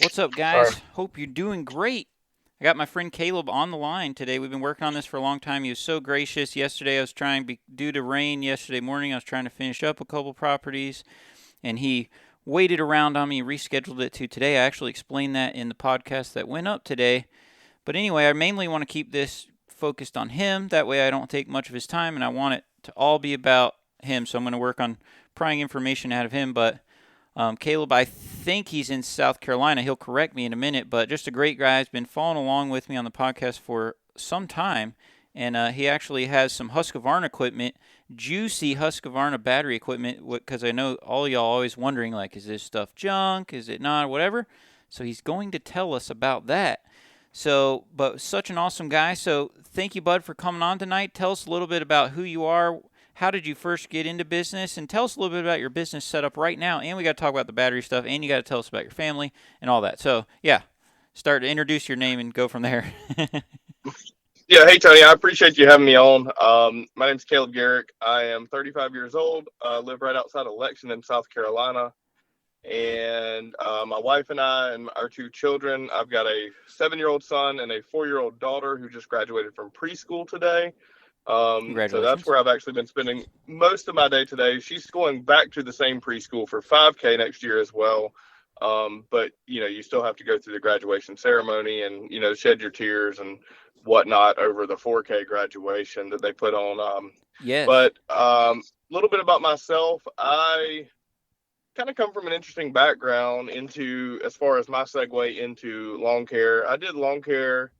What's up, Sorry. guys? Hope you're doing great. I got my friend Caleb on the line today. We've been working on this for a long time. He was so gracious. Yesterday, I was due to rain yesterday morning, I was trying to finish up a couple properties, and he waited around on me, rescheduled it to today. I actually explained that in the podcast that went up today. But anyway, I mainly want to keep this focused on him. That way, I don't take much of his time, and I want it to all be about him. So I'm going to work on prying information out of him. But Caleb, I think he's in South Carolina. He'll correct me in a minute, but just a great guy. He's been following along with me on the podcast for some time, and he actually has some Husqvarna equipment, juicy Husqvarna battery equipment, because I know all y'all always wondering, like, is this stuff junk? Is it not? Whatever. So he's going to tell us about that. So, but such an awesome guy. So thank you, Bud, for coming on tonight. Tell us a little bit about who you are. How did you first get into business? And tell us a little bit about your business setup right now. And we got to talk about the battery stuff. And you got to tell us about your family and all that. So, yeah, start to introduce your name and go from there. Yeah, hey Tony, I appreciate you having me on. My name's Kaleb Garrick. I am 35 years old. Live right outside of Lexington, South Carolina, and my wife and I and our two children. I've got a 7-year-old son and a 4-year-old daughter who just graduated from preschool today. So that's Congratulations. where I've actually been spending most of my day today. She's going back to the same preschool for 5K next year as well. But you still have to go through the graduation ceremony and shed your tears and whatnot over the 4K graduation that they put on. Yes. But a little bit about myself. I kind of come from an interesting background into as far as my segue into lawn care. I did lawn care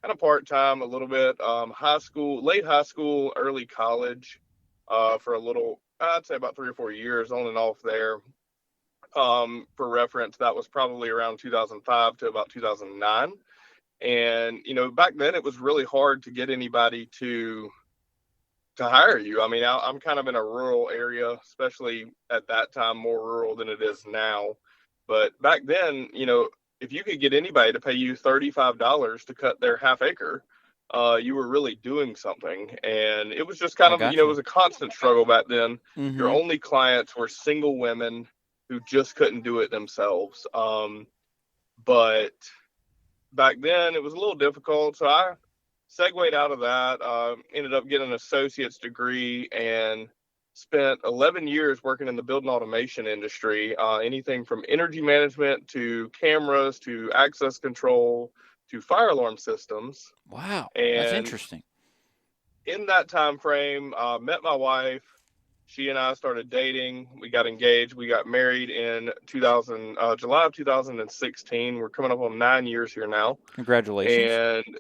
kind of part time, a little bit, high school, late high school, early college, for a little, I'd say about 3 or 4 years on and off there. For reference, that was probably around 2005 to about 2009. And back then it was really hard to get anybody to hire you. I mean, I'm kind of in a rural area, especially at that time, more rural than it is now. But back then, if you could get anybody to pay you $35 to cut their half acre, you were really doing something. And it was just kind I of, got it you. was a constant struggle back then. Your Mm-hmm. only clients were single women who just couldn't do it themselves. But back then it was a little difficult. So I segued out of that, ended up getting an associate's degree and spent 11 years working in the building automation industry, anything from energy management to cameras to access control to fire alarm systems. Wow. That's And interesting. in that time frame, met my wife. She and I started dating. We got engaged. We got married in 2000, July of 2016. We're coming up on 9 years here now, Congratulations. and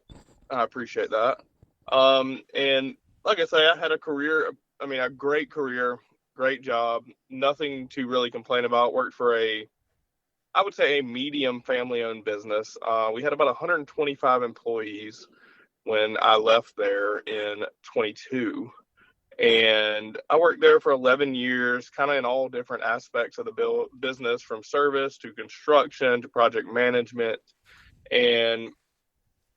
I appreciate that. And like I say, I had a career. I mean, a great career, great job. Nothing to really complain about. Worked for I would say, a medium family-owned business. We had about 125 employees when I left there in 22. And I worked there for 11 years, kind of in all different aspects of the business, from service to construction to project management. And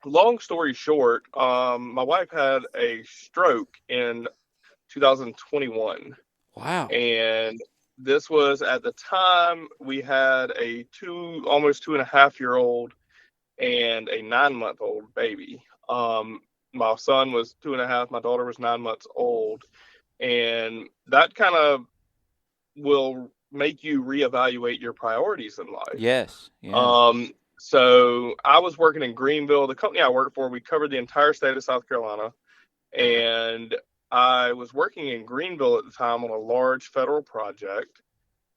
long story short, my wife had a stroke in 2021. Wow. And this was at the time we had a almost 2.5 year old and a 9 month old baby. My son was 2.5, my daughter was 9 months old. And that kind of will make you reevaluate your priorities in life. Yes. Yeah. So I was working in Greenville. The company I worked for, we covered the entire state of South Carolina. And I was working in Greenville at the time on a large federal project.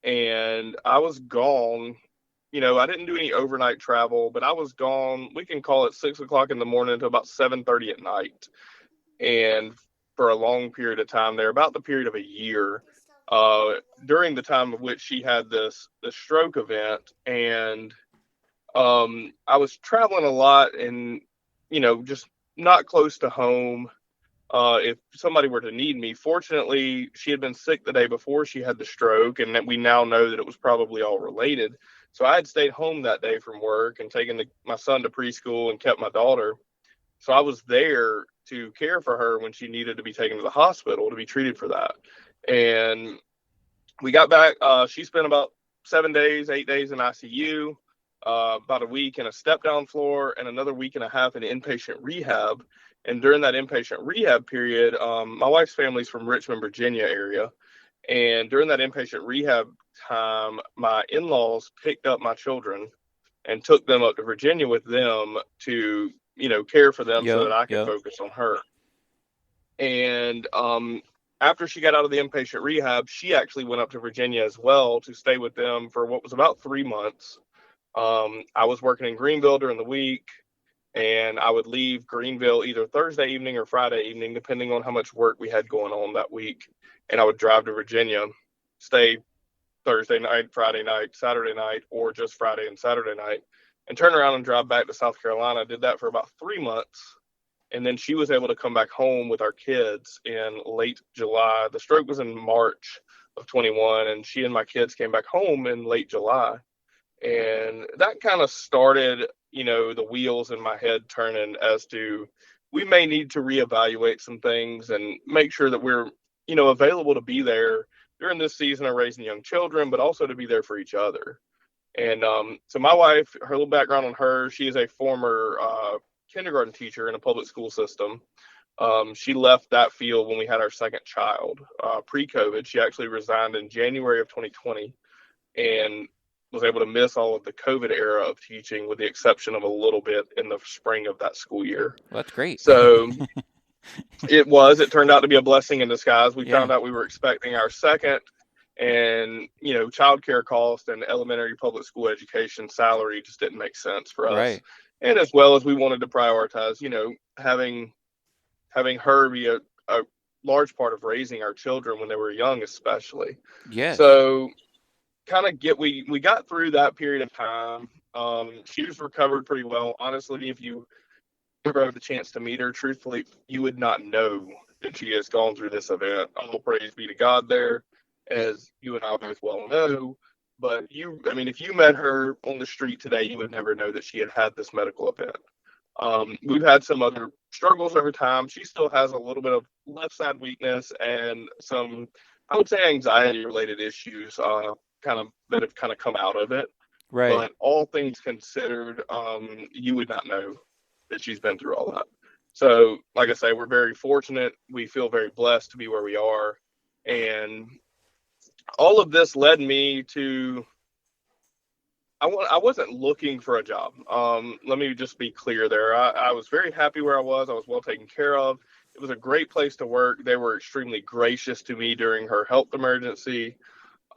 And I was gone. I didn't do any overnight travel, but I was gone. We can call it 6 o'clock in the morning to about 7:30 at night. And for a long period of time there, about the period of a year, during the time of which she had this stroke event. And I was traveling a lot and, just not close to home. If somebody were to need me, fortunately, she had been sick the day before she had the stroke, and that we now know that it was probably all related. So I had stayed home that day from work and taken my son to preschool and kept my daughter. So I was there to care for her when she needed to be taken to the hospital to be treated for that. And we got back. She spent about 7 days, 8 days in ICU. about a week in a step down floor, and another week and a half in inpatient rehab. And during that inpatient rehab period, my wife's family's from Richmond, Virginia area. And during that inpatient rehab time, my in laws picked up my children and took them up to Virginia with them to, care for them so Yep. that I could Yep. focus on her. And after she got out of the inpatient rehab, she actually went up to Virginia as well to stay with them for what was about 3 months. I was working in Greenville during the week, and I would leave Greenville either Thursday evening or Friday evening, depending on how much work we had going on that week. And I would drive to Virginia, stay Thursday night, Friday night, Saturday night, or just Friday and Saturday night, and turn around and drive back to South Carolina. I did that for about 3 months. And then she was able to come back home with our kids in late July. The stroke was in March of 21, and she and my kids came back home in late July. And that kind of started, the wheels in my head turning as to we may need to reevaluate some things and make sure that we're, available to be there during this season of raising young children, but also to be there for each other. And so my wife, her little background on her, she is a former kindergarten teacher in a public school system. She left that field when we had our second child pre-COVID. She actually resigned in January of 2020 and was able to miss all of the COVID era of teaching, with the exception of a little bit in the spring of that school year. Well, that's great. So it turned out to be a blessing in disguise. We Yeah. found out we were expecting our second, and childcare cost and elementary public school education salary just didn't make sense for us. Right. And as well as we wanted to prioritize, having her be a large part of raising our children when they were young, especially. Yes. So kind of we got through that period of time. She's recovered pretty well. Honestly, if you ever have the chance to meet her, truthfully, you would not know that she has gone through this event. All praise be to God there, as you and I both well know. But if you met her on the street today, you would never know that she had this medical event. We've had some other struggles over time. She still has a little bit of left side weakness and some, I would say, anxiety related issues, that have kind of come out of it. Right. But all things considered, you would not know that she's been through all that. So, like I say, we're very fortunate. We feel very blessed to be where we are. And all of this led me to, I wasn't looking for a job. Let me just be clear there. I was very happy where I was. I was well taken care of. It was a great place to work. They were extremely gracious to me during her health emergency.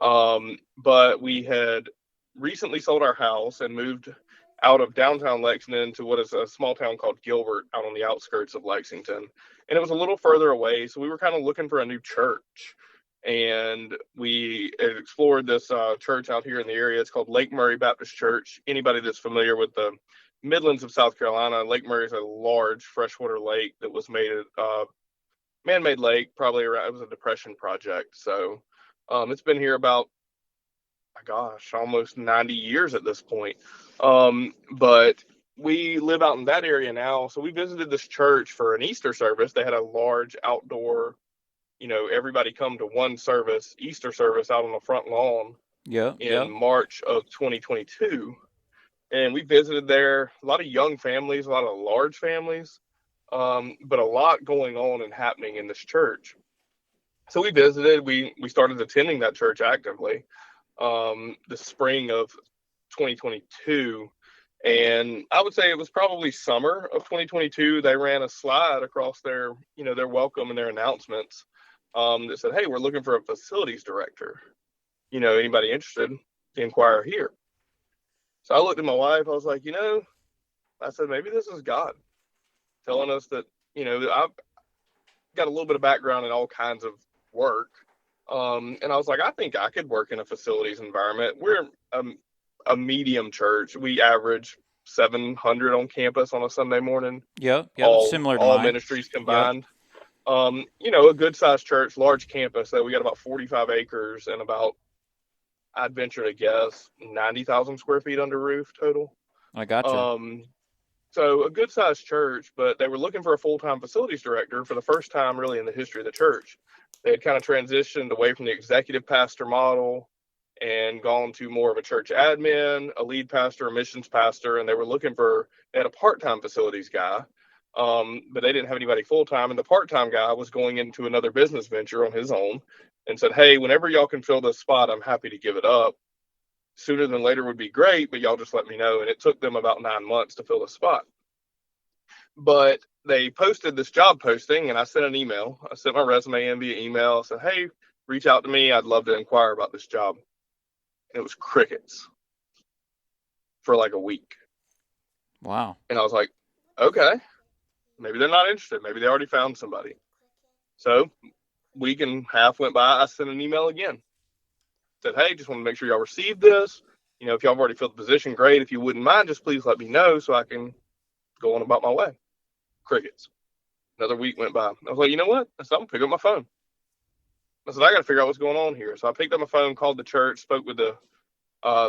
But we had recently sold our house and moved out of downtown Lexington to what is a small town called Gilbert, out on the outskirts of Lexington. And it was a little further away. So we were kind of looking for a new church. And we had explored this church out here in the area. It's called Lake Murray Baptist Church. Anybody that's familiar with the Midlands of South Carolina, Lake Murray is a large freshwater lake that was made man-made lake, probably around, it was a depression project. So it's been here about, my gosh, almost 90 years at this point. But we live out in that area now. So we visited this church for an Easter service. They had a large outdoor, everybody come to one service, Easter service, out on the front lawn Yep. in Yep. March of 2022. And we visited there, a lot of young families, a lot of large families, but a lot going on and happening in this church. So we visited, we started attending that church actively the spring of 2022. And I would say it was probably summer of 2022. They ran a slide across their welcome and their announcements that said, "Hey, we're looking for a facilities director. Anybody interested? Inquire here." So I looked at my wife. I was like, I said, maybe this is God telling us that, I've got a little bit of background in all kinds of work. And I was like, I think I could work in a facilities environment. We're a medium church. We average 700 on campus on a Sunday morning, Yep. Yep. all Similar to all mine. ministries Yep. combined. A good sized church, large campus. That we got about 45 acres and about, I'd venture to guess, 90,000 square feet under roof total. I gotcha. So a good sized church, but they were looking for a full-time facilities director for the first time really in the history of the church. They had kind of transitioned away from the executive pastor model and gone to more of a church admin, a lead pastor, a missions pastor, and they had a part-time facilities guy, but they didn't have anybody full-time, and the part-time guy was going into another business venture on his own and said, hey, whenever y'all can fill this spot, I'm happy to give it up. Sooner than later would be great, but y'all just let me know. And it took them about 9 months to fill the spot. But they posted this job posting, and I sent an email. I sent my resume in via email. I said, hey, reach out to me. I'd love to inquire about this job. And it was crickets for like a week. Wow. And I was like, okay, maybe they're not interested. Maybe they already found somebody. So week and a half went by. I sent an email again. Said, hey, just want to make sure y'all received this. You know, if y'all have already filled the position, great. If you wouldn't mind, just please let me know so I can go on about my way. Crickets. Another week went by. I was like, you know what? I said, I'm going to pick up my phone. I said, I got to figure out what's going on here. So I picked up my phone, called the church, spoke with the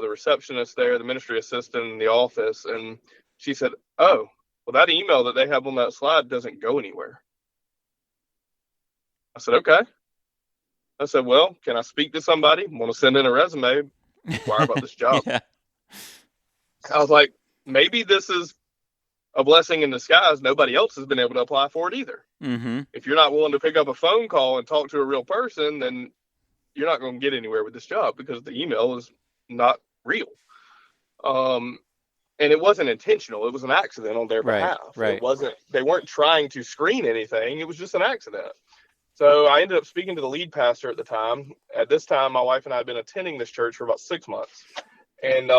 receptionist there, the ministry assistant in the office, and she said, oh, well, that email that they have on that slide doesn't go anywhere. I said, okay. I said, well, can I speak to somebody? Want to send in a resume, inquire about this job. Yeah. I was like, maybe this is a blessing in disguise. Nobody else has been able to apply for it either. Mm-hmm. If you're not willing to pick up a phone call and talk to a real person, then you're not going to get anywhere with this job because the email is not real. And it wasn't intentional. It was an accident on their behalf. Right. It wasn't, they weren't trying to screen anything. It was just an accident. So I ended up speaking to the lead pastor at the time. At this time, my wife and I had been attending this church for about 6 months. And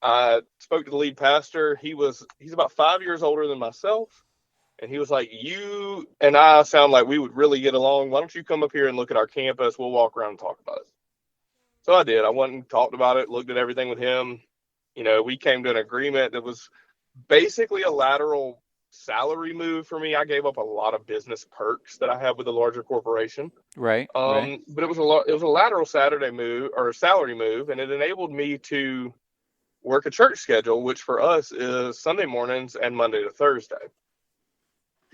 I spoke to the lead pastor. He's about 5 years older than myself. And he was like, you and I sound like we would really get along. Why don't you come up here and look at our campus? We'll walk around and talk about it. So I did. I went and talked about it, looked at everything with him. You know, we came to an agreement that was basically a lateral salary move for me. I gave up a lot of business perks that I have with a larger corporation. Right. But it was a lateral salary move, and it enabled me to work a church schedule, which for us is Sunday mornings and Monday to Thursday.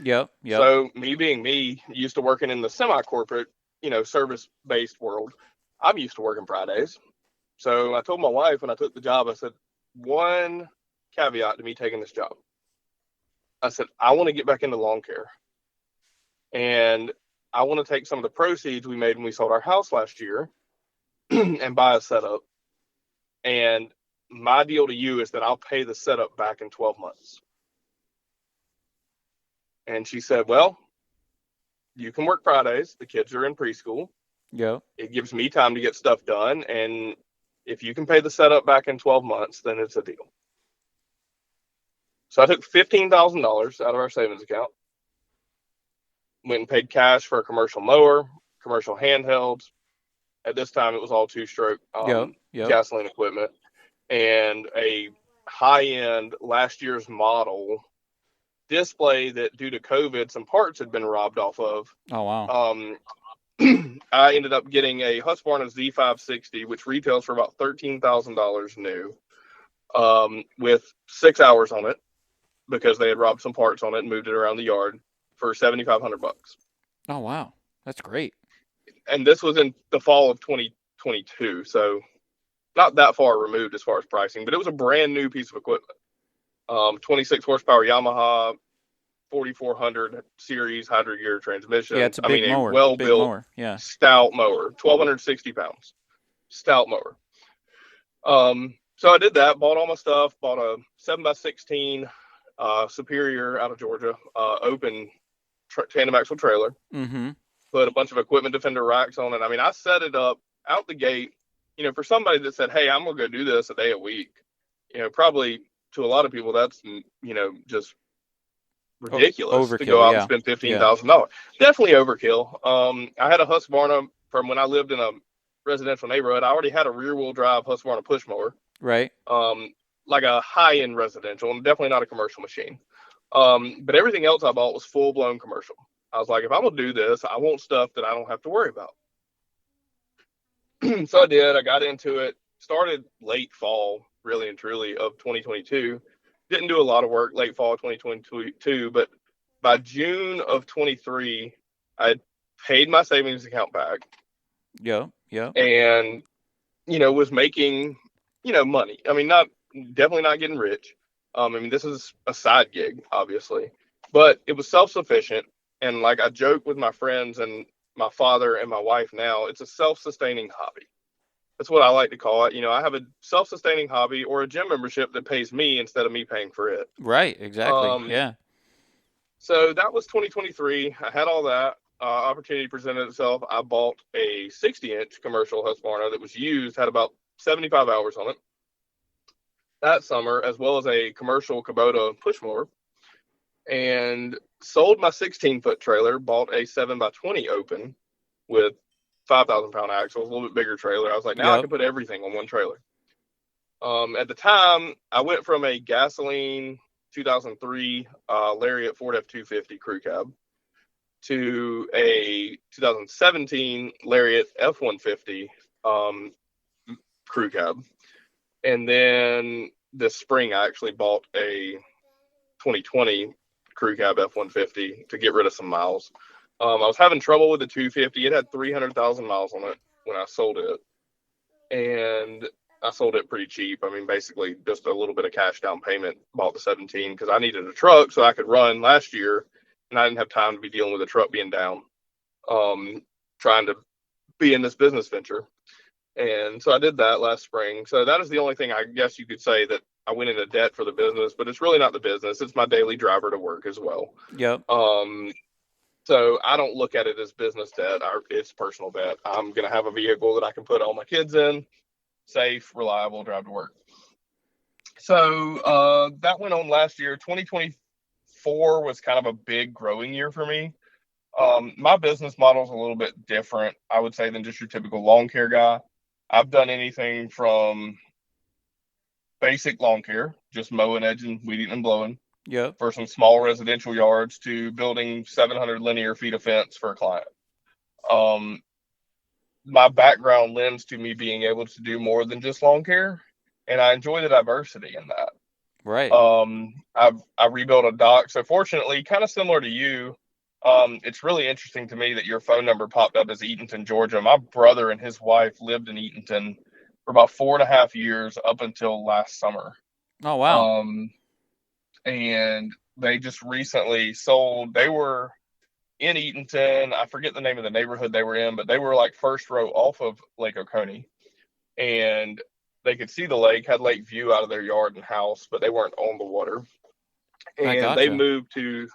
Yep. So me being me, used to working in the semi-corporate, service-based world, I'm used to working Fridays. So I told my wife when I took the job, I said, one caveat to me taking this job. I said, I want to get back into lawn care. And I want to take some of the proceeds we made when we sold our house last year and buy a setup. And my deal to you is that I'll pay the setup back in 12 months. And she said, well, you can work Fridays. The kids are in preschool. Yep. It gives me time to get stuff done. And if you can pay the setup back in 12 months, then it's a deal. So I took $15,000 out of our savings account, went and paid cash for a commercial mower, commercial handhelds. At this time, it was all two-stroke gasoline equipment, and a high-end last year's model display that, due to COVID, some parts had been robbed off of. Oh, wow. I ended up getting a Husqvarna Z560, which retails for about $13,000 new, with 6 hours on it because they had robbed some parts on it and moved it around the yard for $7,500. Oh, wow. That's great. And this was in the fall of 2022, so not that far removed as far as pricing, but it was a brand new piece of equipment. 26 horsepower Yamaha 4400 series hydro gear transmission. Yeah, it's a big mower. Well-built, stout mower, 1,260 pounds, stout mower. So I did that, bought all my stuff, bought a 7x16 Superior out of Georgia, open tandem axle trailer. Mm-hmm. Put a bunch of equipment defender racks on it. I mean, I set it up out the gate, for somebody that said, hey, I'm going to go do this a day a week, probably to a lot of people, that's, just ridiculous overkill, to go out and spend $15,000. Definitely overkill. I had a Husqvarna from when I lived in a residential neighborhood. I already had a rear wheel drive Husqvarna push mower. Right. Like a high end residential, and definitely not a commercial machine. But everything else I bought was full blown commercial. I was like, if I'm gonna do this, I want stuff that I don't have to worry about. So I did. I got into it. Started late fall, really and truly, of 2022. Didn't do a lot of work late fall of 2022, but by June of 23, I had paid my savings account back. Yeah. And was making, money. I mean, definitely not getting rich. I mean, this is a side gig, obviously, but it was self-sufficient. And like I joke with my friends and my father and my wife now, it's a self-sustaining hobby. That's what I like to call it. I have a self-sustaining hobby or a gym membership that pays me instead of me paying for it. Right. Exactly. Um, Yeah. so that was 2023. I had all that. Opportunity presented itself. I bought a 60-inch commercial Husqvarna that was used, had about 75 hours on it that summer, as well as a commercial Kubota push mower, and sold my 16-foot trailer, bought a 7x20 open with 5,000-pound axles, a little bit bigger trailer. I was like, now I Yep. can put everything on one trailer. At the time, I went from a gasoline 2003 Lariat Ford F-250 crew cab to a 2017 Lariat F-150 crew cab. And then this spring, I actually bought a 2020 crew cab F-150 to get rid of some miles. I was having trouble with the 250. It had 300,000 miles on it when I sold it. And I sold it pretty cheap. I mean, basically just a little bit of cash down payment, bought the 17 because I needed a truck so I could run last year. And I didn't have time to be dealing with the truck being down, trying to be in this business venture. And so I did that last spring. So that is the only thing I guess you could say that I went into debt for the business, but it's really not the business. It's my daily driver to work as well. Yep. Um, so I don't look at it as business debt. It's personal debt. I'm going to have a vehicle that I can put all my kids in, safe, reliable, drive to work. So that went on last year. 2024 was kind of a big growing year for me. My business model is a little bit different, I would say, than just your typical lawn care guy. I've done anything from basic lawn care, just mowing, edging, weeding, and blowing Yep. for some small residential yards to building 700 linear feet of fence for a client. Um, my background lends to me being able to do more than just lawn care, and I enjoy the diversity in that. Right. I rebuilt a dock. So fortunately, kind of similar to you, it's really interesting to me that your phone number popped up as Eatonton, Georgia. My brother and his wife lived in Eatonton for about 4.5 years up until last summer. Oh wow. Um, and they just recently sold. They were in Eatonton. I forget the name of the neighborhood they were in, but they were like first row off of Lake Oconee, and they could see the lake, had lake view out of their yard and house, but they weren't on the water. I And they gotcha. moved to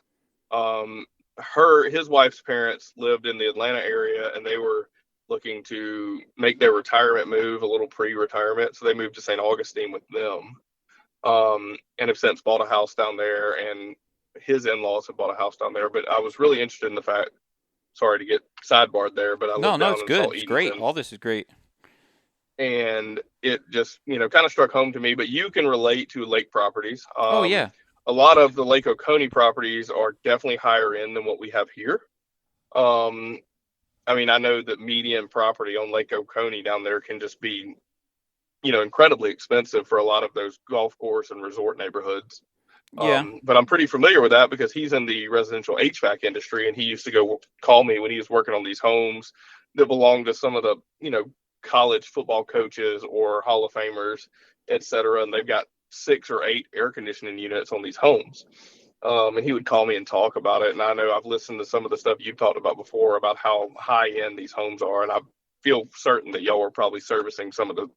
his wife's parents lived in the Atlanta area, and they were looking to make their retirement move, a little pre-retirement, so they moved to St. Augustine with them, and have since bought a house down there, and his in-laws have bought a house down there. But I was really interested in the fact, sorry to get sidebarred there, but I No, lived no, down it's and saw good. It's great. Eatonton, All this is great. and it just kind of struck home to me. But you can relate to lake properties. Oh yeah. A lot of the Lake Oconee properties are definitely higher end than what we have here. um I mean, I know that median property on Lake Oconee down there can just be incredibly expensive for a lot of those golf course and resort neighborhoods. Yeah. But I'm pretty familiar with that because he's in the residential HVAC industry, and he used to go call me when he was working on these homes that belonged to some of the college football coaches or Hall of Famers, etc. And they've got 6 or 8 air conditioning units on these homes. And he would call me and talk about it. And I know I've listened to some of the stuff you've talked about before about how high end these homes are, and I feel certain that y'all are probably servicing some of the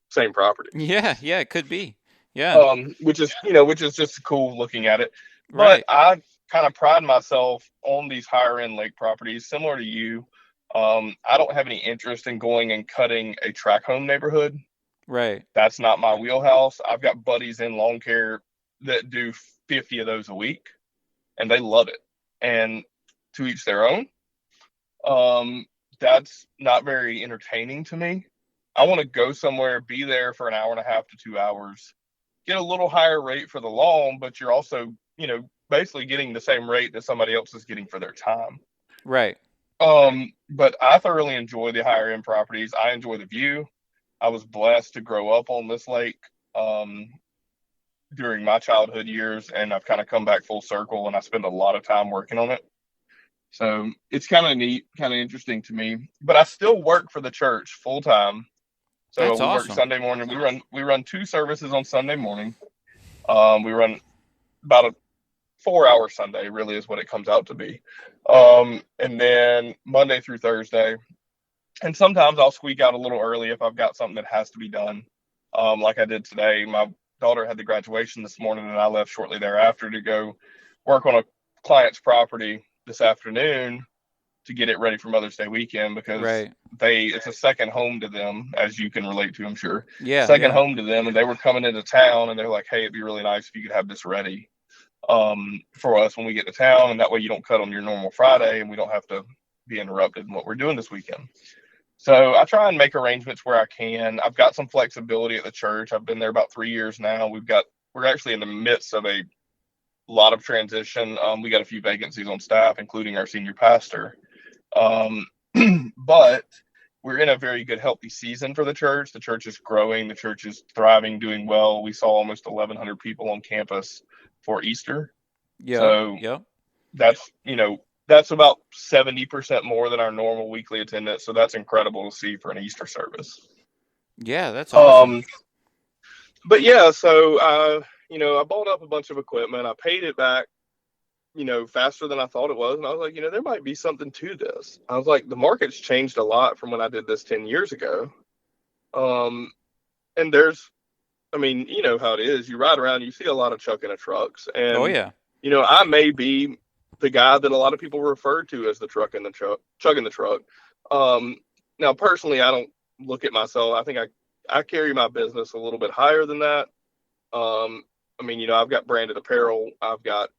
same properties. Yeah. Yeah. It could be. Yeah. Which is just cool looking at it. But Right. I kind of pride myself on these higher end lake properties, similar to you. I don't have any interest in going and cutting a track home neighborhood. Right. That's not my wheelhouse. I've got buddies in lawn care that do 50 of those a week, and they love it. And to each their own. Um, that's not very entertaining to me. I want to go somewhere, be there for an hour and a half to 2 hours, get a little higher rate for the lawn, but you're also, basically getting the same rate that somebody else is getting for their time. Right. But I thoroughly enjoy the higher end properties. I enjoy the view. I was blessed to grow up on this lake during my childhood years, and I've kind of come back full circle, and I spend a lot of time working on it. So it's kind of neat, kind of interesting to me. But I still work for the church full time. So That's we work awesome. Sunday morning. We run 2 services on Sunday morning. We run about a 4-hour Sunday, really is what it comes out to be. And then Monday through Thursday. And sometimes I'll squeak out a little early if I've got something that has to be done. Like I did today. My daughter had the graduation this morning, and I left shortly thereafter to go work on a client's property this afternoon to get it ready for Mother's Day weekend, because Right. it's a second home to them, as you can relate to, I'm sure. Yeah, Second yeah. home to them, and they were coming into town, and they're like, "Hey, it'd be really nice if you could have this ready for us when we get to town, and that way you don't cut on your normal Friday, and we don't have to be interrupted in what we're doing this weekend." So I try and make arrangements where I can. I've got some flexibility at the church. I've been there about 3 years now. We're actually in the midst of a lot of transition. We got a few vacancies on staff, including our senior pastor. Um, but we're in a very good, healthy season for the church. The church is growing. The church is thriving, doing well. We saw almost 1,100 people on campus for Easter. Yep. So Yep. that's, that's about 70% more than our normal weekly attendance. So that's incredible to see for an Easter service. Yeah, that's awesome. Um, but yeah, so I bought up a bunch of equipment. I paid it back, faster than I thought it was. And I was like, there might be something to this. I was like, the market's changed a lot from when I did this 10 years ago. And you know how it is. You ride around, you see a lot of chucking of trucks. Oh And, yeah. I may be the guy that a lot of people refer to as the truck in the truck, chugging the truck. Now, personally, I don't look at myself. I think I carry my business a little bit higher than that. I've got branded apparel. I've got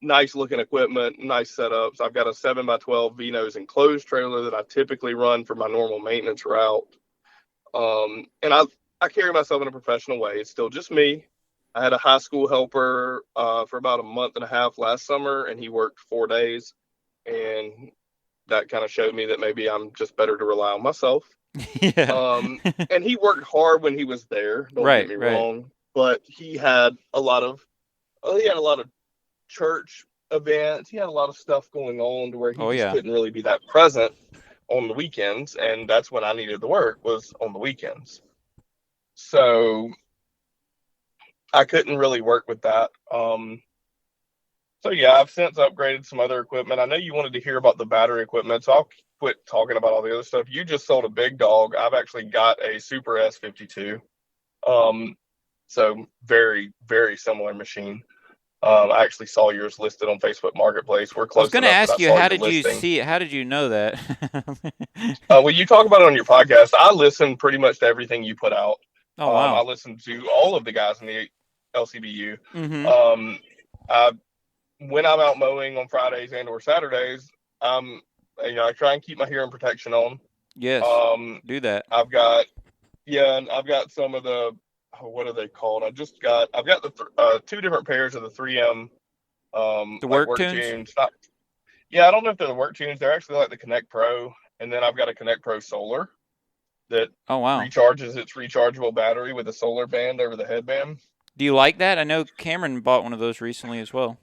nice looking equipment, nice setups. I've got a 7x12 Vino's enclosed trailer that I typically run for my normal maintenance route. And I carry myself in a professional way. It's still just me. I had a high school helper for about a month and a half last summer, and he worked 4 days. And that kind of showed me that maybe I'm just better to rely on myself. Yeah. And he worked hard when he was there. Don't get Right, me right. wrong, but he had a lot of church events. He had a lot of stuff going on to where he Oh just yeah. couldn't really be that present on the weekends, and that's when I needed the work, was on the weekends. So I couldn't really work with that. So yeah, I've since upgraded some other equipment. I know you wanted to hear about the battery equipment, so I'll quit talking about all the other stuff. You just sold a big dog. I've actually got a Super S52. So very, very similar machine. I actually saw yours listed on Facebook Marketplace. We're I was close going to enough that I ask you, saw how your did you listing. see it? How did you know that? Well, you talk about it on your podcast. I listen pretty much to everything you put out. Oh I wow. listen to all of the guys in the LCBU. Mhm. Um, I, when I'm out mowing on Fridays and or Saturdays, I try and keep my hearing protection on. Yes. Um, Do that. I've got and I've got some of the, what are they called? I've got the 2 different pairs of the 3M The like work work tunes? tunes. Yeah, I don't know if they're the work tunes. They're actually like the Connect Pro, and then I've got a Connect Pro Solar that Oh wow. recharges its rechargeable battery with a solar band over the headband. Do you like that? I know Cameron bought one of those recently as well.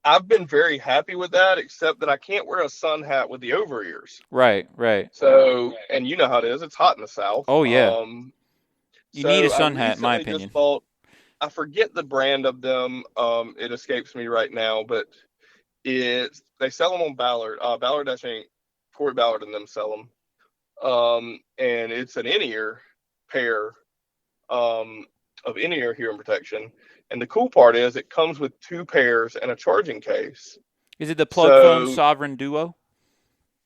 I've been very happy with that, except that I can't wear a sun hat with the over ears. Right, right. So, and you know how it is, it's hot in the South. Oh yeah. You need a So I sun hat in my recently just opinion. bought, I forget the brand of them. It escapes me right now, but they sell them on Ballard. Ballard, I think Corey Ballard and them sell them. And it's an in-ear pair of in-ear hearing protection. And the cool part is it comes with 2 pairs and a charging case. Is it the plug phone So Sovereign Duo?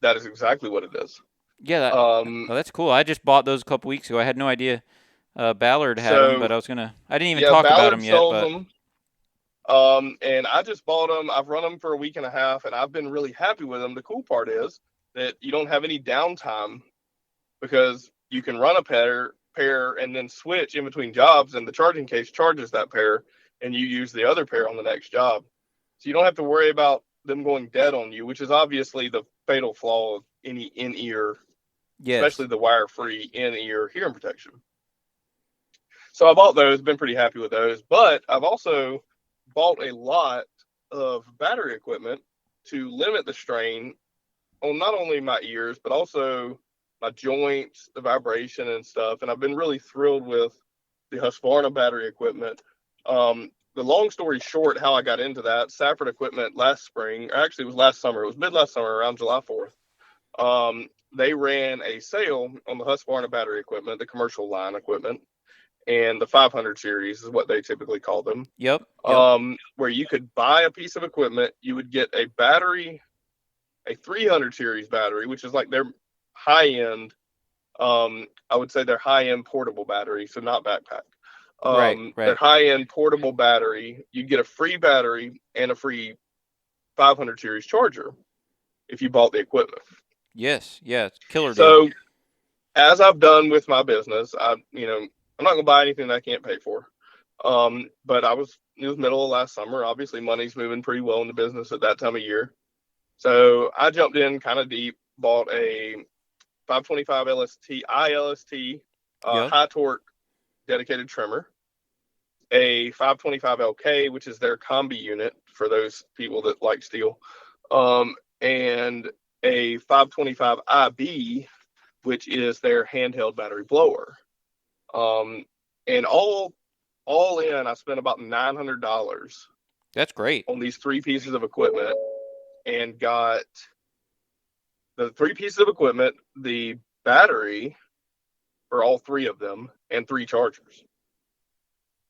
that is exactly what it is. Yeah, Um, oh, that's cool. I just bought those a couple weeks ago. I had no idea Ballard had them, but so I didn't even yeah, talk about them Ballard yet, sells but them. And I just bought them. I've run them for a week and a half, and I've been really happy with them. The cool part is that you don't have any downtime, because you can run a pair and then switch in between jobs, and the charging case charges that pair, and you use the other pair on the next job. So you don't have to worry about them going dead on you, which is obviously the fatal flaw of any in-ear, yes. especially the wire-free in-ear hearing protection. So I bought those, been pretty happy with those, but I've also bought a lot of battery equipment to limit the strain on not only my ears, but also my joints, the vibration and stuff. And I've been really thrilled with the Husqvarna battery equipment. The long story short, how I got into that, Safford Equipment last spring, or actually it was last summer, it was mid last summer around July 4th. They ran a sale on the Husqvarna battery equipment, the commercial line equipment, and the 500 series is what they typically call them. Yep. Where you could buy a piece of equipment, you would get a battery, a 300 series battery, which is like their high end. I would say their high end portable battery, so not backpack. Right. Their high end portable battery, you get a free battery and a free 500 series charger if you bought the equipment. Yes. Yeah. It's killer So, deal. as I've done with my business, I'm not gonna buy anything that I can't pay for. But it was middle of last summer. Obviously, money's moving pretty well in the business at that time of year. So I jumped in kind of deep, bought a 525 ILST, high torque dedicated trimmer, a 525 LK, which is their combi unit for those people that like steel, and a 525 IB, which is their handheld battery blower. And all in, I spent about $900. That's great. On these three pieces of equipment, and got the three pieces of equipment, the battery for all three of them, and 3 chargers.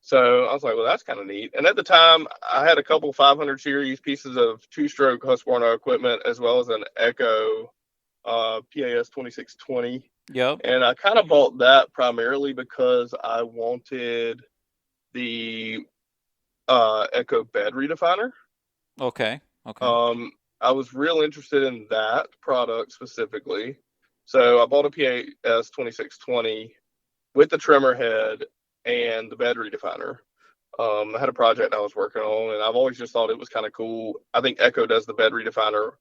So I was like, well, that's kind of neat. And at the time, I had a couple 500 series pieces of 2-stroke Husqvarna equipment, as well as an Echo PAS 2620. Yep. And I kind of bought that primarily because I wanted the Echo bed redefiner. Okay. I was real interested in that product specifically. So I bought a PAS 2620 with the trimmer head and the bed redefiner. I had a project I was working on, and I've always just thought it was kind of cool. I think Echo does the bed redefiner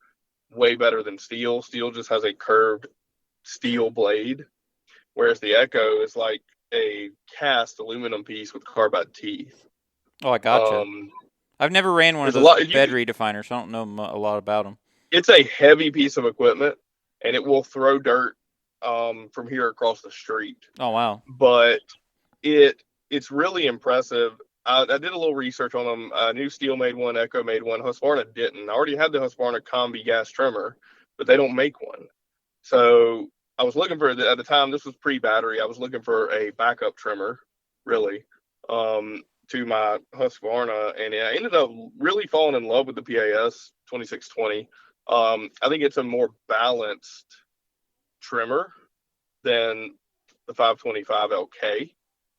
way better than Steel. Steel just has a curved steel blade, whereas the Echo is like a cast aluminum piece with carbide teeth. Oh, I gotcha. I've never ran one of those bed redefiners, so I don't know a lot about them. It's a heavy piece of equipment, and it will throw dirt from here across the street. Oh, wow. But it's really impressive. I did a little research on them. I knew Steel made one, Echo made one. Husqvarna didn't. I already had the Husqvarna Combi gas trimmer, but they don't make one. So I was looking for, at the time, this was pre-battery. I was looking for a backup trimmer, really, to my Husqvarna, and I ended up really falling in love with the PAS 2620. I think it's a more balanced trimmer than the 525 LK.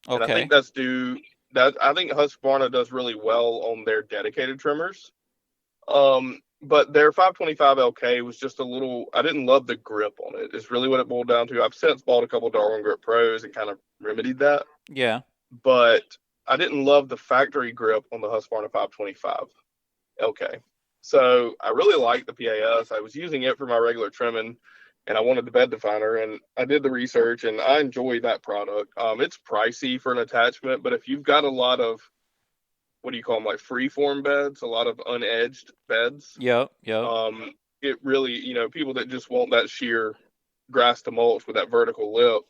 And I think that's due that I think Husqvarna does really well on their dedicated trimmers. But their 525 LK was just a little, I didn't love the grip on it. It's really what it boiled down to. I've since bought a couple Darwin Grip Pros and kind of remedied that. Yeah. But I didn't love the factory grip on the Husqvarna 525 LK. So I really liked the PAS. I was using it for my regular trimming, and I wanted the bed definer, and I did the research, and I enjoy that product. It's pricey for an attachment, but if you've got a lot of, what do you call them, like free-form beds, a lot of unedged beds. Yep. It really, people that just want that sheer grass to mulch with that vertical lip,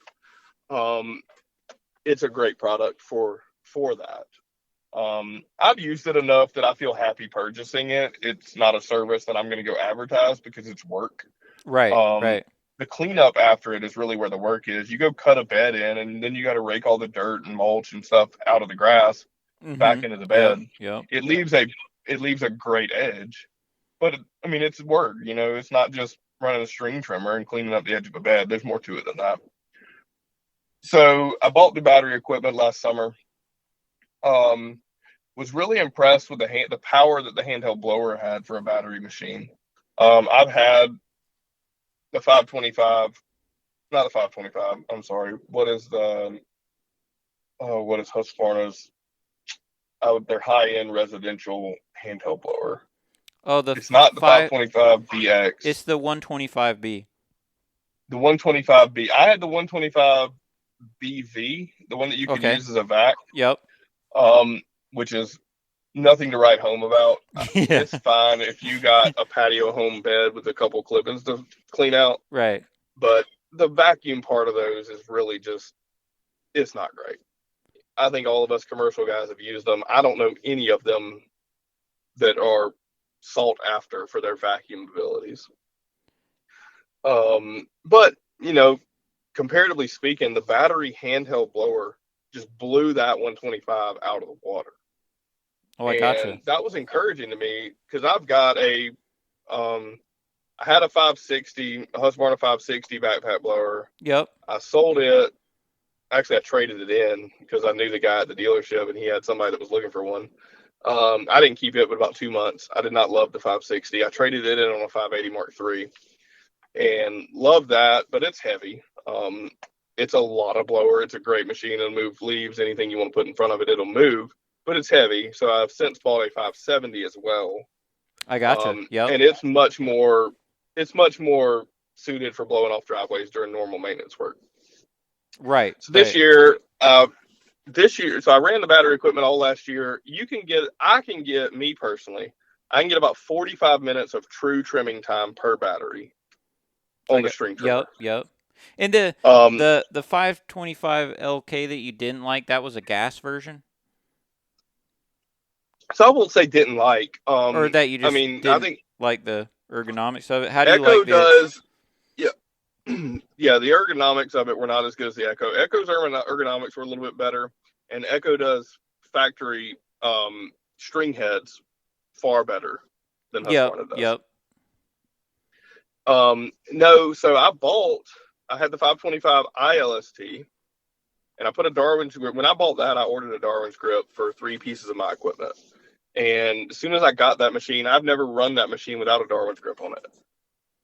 it's a great product for that. I've used it enough that I feel happy purchasing it. It's not a service that I'm going to go advertise because it's work. Right. The cleanup after it is really where the work is. You go cut a bed in, and then you got to rake all the dirt and mulch and stuff out of the grass back into the bed. Yep. It leaves a great edge, but I mean, it's work. It's not just running a string trimmer and cleaning up the edge of a bed. There's more to it than that. So I bought the battery equipment last summer. Was really impressed with the power that the handheld blower had for a battery machine. I've had the 525, not the 525. I'm sorry. What is Husqvarna's? Their high-end residential handheld blower. Oh, it's not the 525 BX. It's the 125B. The 125B. I had the 125 BV, the one that you can use as a vac. Yep. Which is nothing to write home about. Yeah. It's fine if you got a patio home bed with a couple clippings to clean out. Right. But the vacuum part of those is really just, it's not great. I think all of us commercial guys have used them. I don't know any of them that are sought after for their vacuum abilities. But comparatively speaking, the battery handheld blower just blew that 125 out of the water. Oh, I gotcha. And that was encouraging to me because I've got I had a 560, a Husqvarna 560 backpack blower. Yep. I sold it. Actually, I traded it in because I knew the guy at the dealership and he had somebody that was looking for one. I didn't keep it but about 2 months. I did not love the 560. I traded it in on a 580 Mark III and love that, but it's heavy. It's a lot of blower. It's a great machine. It'll move leaves, anything you want to put in front of it, it'll move, but it's heavy. So I've since bought a 570 as well. I gotcha. Yep. And it's much more suited for blowing off driveways during normal maintenance work. Right. So this year, so I ran the battery equipment all last year. I can get about 45 minutes of true trimming time per battery on the string trimmer. Yep. And the 525 LK that you didn't like, that was a gas version? So I won't say didn't like. Or that you just I think like the ergonomics of it. How do you Echo like does. Yeah. Yeah, the ergonomics of it were not as good as the Echo. Echo's ergonomics were a little bit better, and Echo does factory string heads far better than Husqvarna does. Yep. No, so I had the 525 ILST, and I put a Darwin's grip. When I bought that, I ordered a Darwin's grip for 3 pieces of my equipment. And as soon as I got that machine, I've never run that machine without a Darwin's grip on it.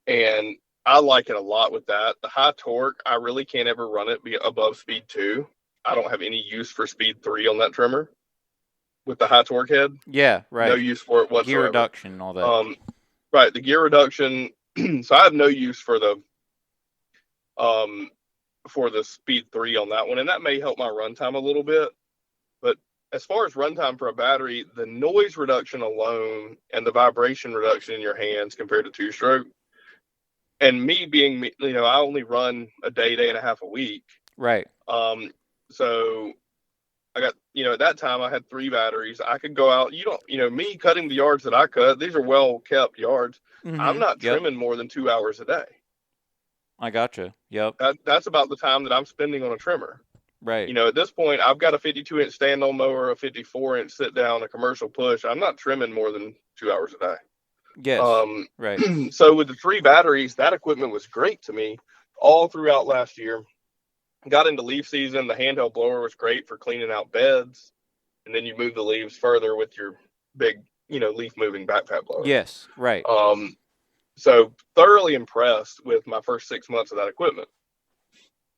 And I like it a lot with that. The high torque, I really can't ever run it above speed 2. I don't have any use for speed 3 on that trimmer with the high torque head. Yeah, right. No use for it whatsoever. Gear reduction and all that. Right, the gear reduction. So I have no use for the speed 3 on that one, and that may help my runtime a little bit. But as far as runtime for a battery, the noise reduction alone and the vibration reduction in your hands compared to 2-stroke, and me being, I only run a day and a half a week. Right. So I got, at that time I had 3 batteries. I could go out, me cutting the yards that I cut, these are well kept yards. Mm-hmm. I'm not trimming more than 2 hours a day. I gotcha. Yep. That's about the time that I'm spending on a trimmer. Right. At this point, I've got a 52-inch stand-on mower, a 54-inch sit-down, a commercial push. I'm not trimming more than 2 hours a day. Yes. Right. So with the 3 batteries, that equipment was great to me all throughout last year. Got into leaf season. The handheld blower was great for cleaning out beds, and then you move the leaves further with your big, leaf moving backpack blower. Yes. Right. So thoroughly impressed with my first 6 months of that equipment.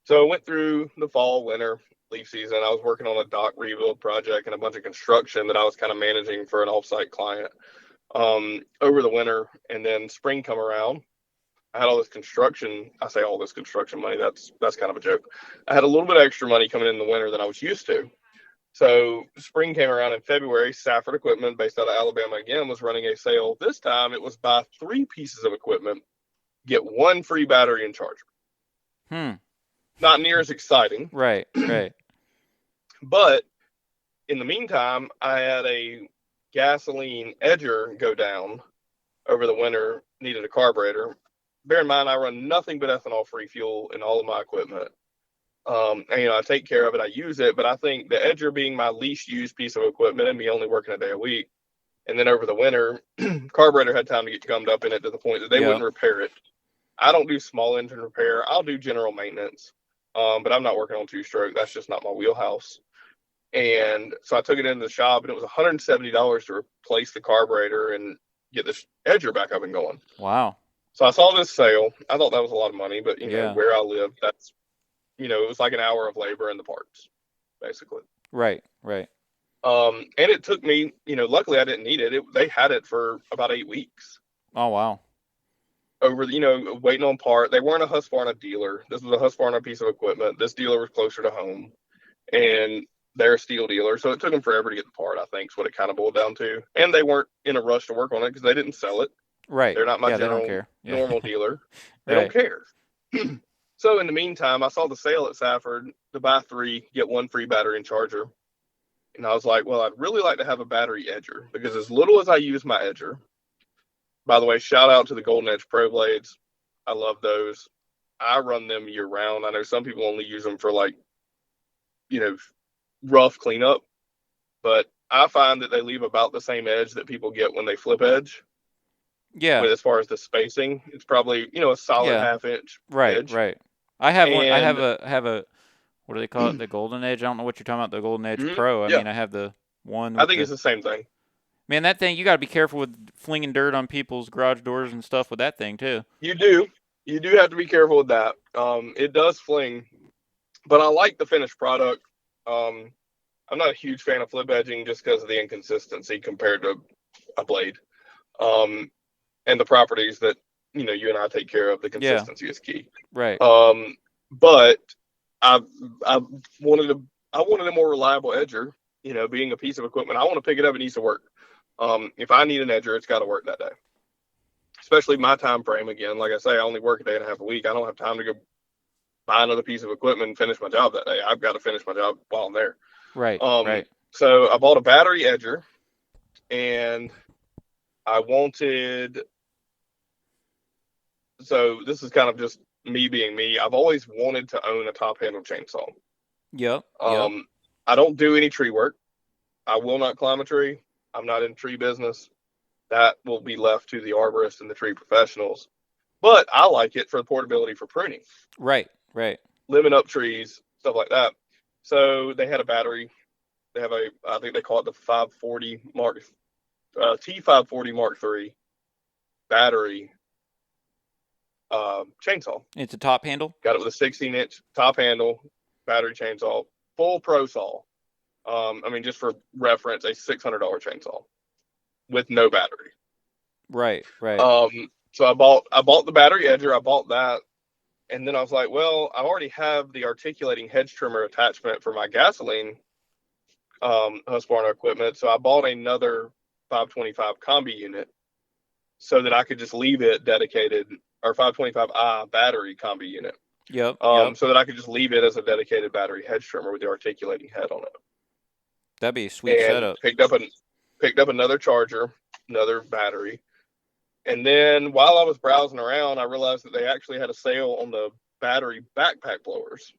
So I went through the fall, winter, leaf season. I was working on a dock rebuild project and a bunch of construction that I was kind of managing for an off-site client over the winter. And then spring come around. I had all this construction. I say all this construction money. That's kind of a joke. I had a little bit of extra money coming in the winter than I was used to. So spring came around in February. Safford Equipment, based out of Alabama again, was running a sale. This time it was buy 3 pieces of equipment, get 1 free battery and charger. Not near as exciting. Right. But in the meantime, I had a gasoline edger go down over the winter, needed a carburetor. Bear in mind, I run nothing but ethanol-free fuel in all of my equipment. And, I take care of it. I use it. But I think the edger being my least used piece of equipment and me only working a day a week. And then over the winter, carburetor had time to get gummed up in it to the point that they wouldn't repair it. I don't do small engine repair. I'll do general maintenance. But I'm not working on 2-stroke. That's just not my wheelhouse. And so I took it into the shop, and it was $170 to replace the carburetor and get this edger back up and going. Wow. So I saw this sale. I thought that was a lot of money, but where I live, that's, it was like an hour of labor and the parts, basically. Right. And it took me, luckily I didn't need it. They had it for about 8 weeks. Oh, wow. Over, waiting on part. They weren't a Husqvarna dealer. This was a Husqvarna piece of equipment. This dealer was closer to home, and they're a steel dealer. So it took them forever to get the part, I think, is what it kind of boiled down to. And they weren't in a rush to work on it because they didn't sell it. Right. They're not my normal dealer. They don't care. So in the meantime, I saw the sale at Safford to buy 3, get 1 free battery and charger. And I was like, well, I'd really like to have a battery edger because as little as I use my edger, by the way, shout out to the Golden Edge Pro Blades. I love those. I run them year round. I know some people only use them for like, you know, rough cleanup, but I find that they leave about the same edge that people get when they flip edge. Yeah. As far as the spacing, it's probably, a solid half-inch edge. Right. I have one. I And have a what do they call it? The Golden Edge. I don't know what you're talking about. The Golden Edge Pro. I yeah, mean, I have the one I with think it's the same thing. Man, that thing, you got to be careful with flinging dirt on people's garage doors and stuff with that thing too. You do have to be careful with that. It does fling, but I like the finished product. I'm not a huge fan of flip edging just because of the inconsistency compared to a blade. And the properties that, you and I take care of, the consistency is key. Right. But I wanted a more reliable edger, being a piece of equipment. I want to pick it up. It needs to work. If I need an edger, it's got to work that day. Especially my time frame. Again, like I say, I only work a day and a half a week. I don't have time to go buy another piece of equipment and finish my job that day. I've got to finish my job while I'm there. Right. So I bought a battery edger, and I wanted. So this is kind of just me being me. I've always wanted to own a top handle chainsaw. Yep. I don't do any tree work. I will not climb a tree. I'm not in tree business. That will be left to the arborists and the tree professionals. But I like it for the portability for pruning. Right. Living up trees, stuff like that. So they had a battery. They have I think they call it the 540 Mark, T540 Mark III battery chainsaw. It's a top handle? Got it with a 16-inch top handle battery chainsaw, full pro saw. Just for reference, a $600 chainsaw with no battery. Right. So I bought the battery edger. I bought that, and then I was like, well, I already have the articulating hedge trimmer attachment for my gasoline Husqvarna equipment. So I bought another 525 combi unit so that I could just leave it dedicated, or 525i battery combi unit. Yep. So that I could just leave it as a dedicated battery hedge trimmer with the articulating head on it. That'd be a sweet setup. Picked up another charger, another battery. And then while I was browsing around, I realized that they actually had a sale on the battery backpack blowers.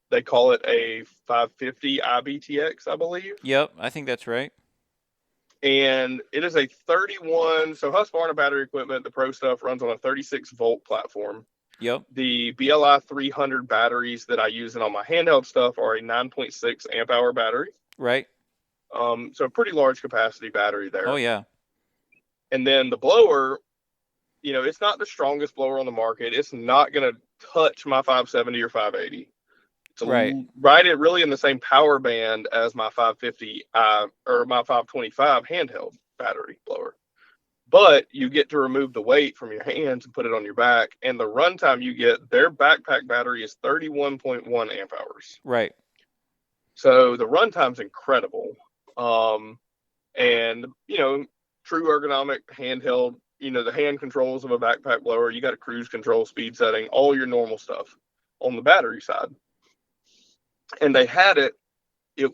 They call it a 550 IBTX, I believe. Yep, I think that's right. And it is a 31. So Husqvarna battery equipment, the pro stuff, runs on a 36 volt platform. Yep. The BLI 300 batteries that I use in all my handheld stuff are a 9.6 amp hour battery. Right. So a pretty large capacity battery there. Oh, yeah. And then the blower, it's not the strongest blower on the market. It's not going to touch my 570 or 580. It's right at really in the same power band as my 550 or my 525 handheld battery blower. But you get to remove the weight from your hands and put it on your back. And the runtime you get, their backpack battery is 31.1 amp hours. Right. So the runtime's incredible. And, true ergonomic handheld, the hand controls of a backpack blower, you got a cruise control, speed setting, all your normal stuff on the battery side. And they had it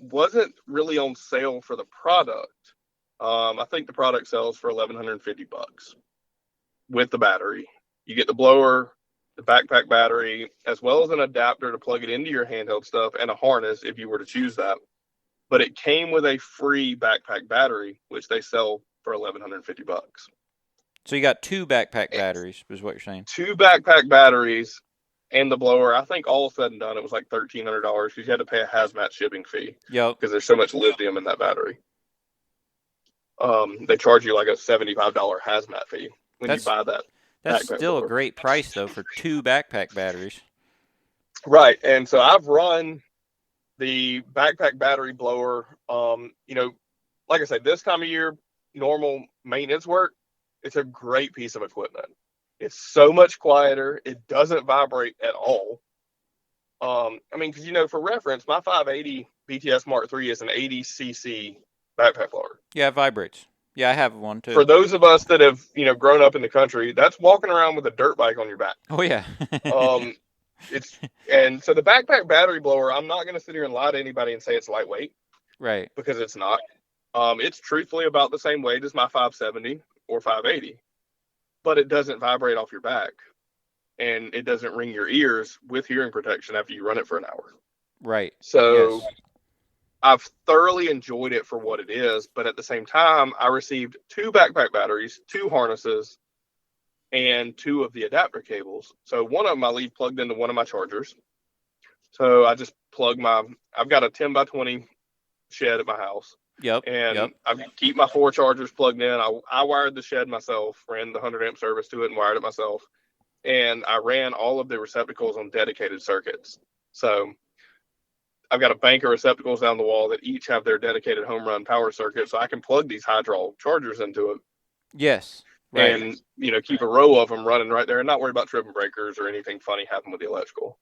wasn't really on sale for the product. I think the product sells for $1,150 with the battery. You get the blower, the backpack battery, as well as an adapter to plug it into your handheld stuff and a harness if you were to choose that. But it came with a free backpack battery, which they sell for $1,150. So you got 2 backpack batteries, is what you're saying? 2 backpack batteries and the blower. I think all said and done, it was like $1,300 because you had to pay a hazmat shipping fee. Yep. Because there's so much lithium in that battery. They charge you like a $75 hazmat fee when you buy that. That's still a great price, though, for 2 backpack batteries. Right. And so I've run the backpack battery blower, like I said, this time of year, normal maintenance work, it's a great piece of equipment. It's so much quieter. It doesn't vibrate at all. Because, for reference, my 580 BTS Mark III is an 80cc backpack blower. Yeah, it vibrates. Yeah, I have one For too. those of us that have, grown up in the country, that's walking around with a dirt bike on your back. Oh yeah. Um, it's and so the backpack battery blower, I'm not going to sit here and lie to anybody and say it's lightweight Right. because it's not. It's truthfully about the same weight as my 570 or 580, but it doesn't vibrate off your back and it doesn't ring your ears with hearing protection after you run it for an hour. Right. So Yes. I've thoroughly enjoyed it for what it is, but at the same time, I received 2 backpack batteries, 2 harnesses, and 2 of the adapter cables. So one of them I leave plugged into one of my chargers. So I just I've got a 10 by 20 shed at my house, Yep. and Yep. I keep my 4 chargers plugged in. I wired the shed myself, ran the 100 amp service to it and wired it myself. And I ran all of the receptacles on dedicated circuits. So I've got a bank of receptacles down the wall that each have their dedicated home run power circuit. So I can plug these hydro chargers into it Yes. Right. and, keep a row of them running right there and not worry about tripping breakers or anything funny happening with the electrical.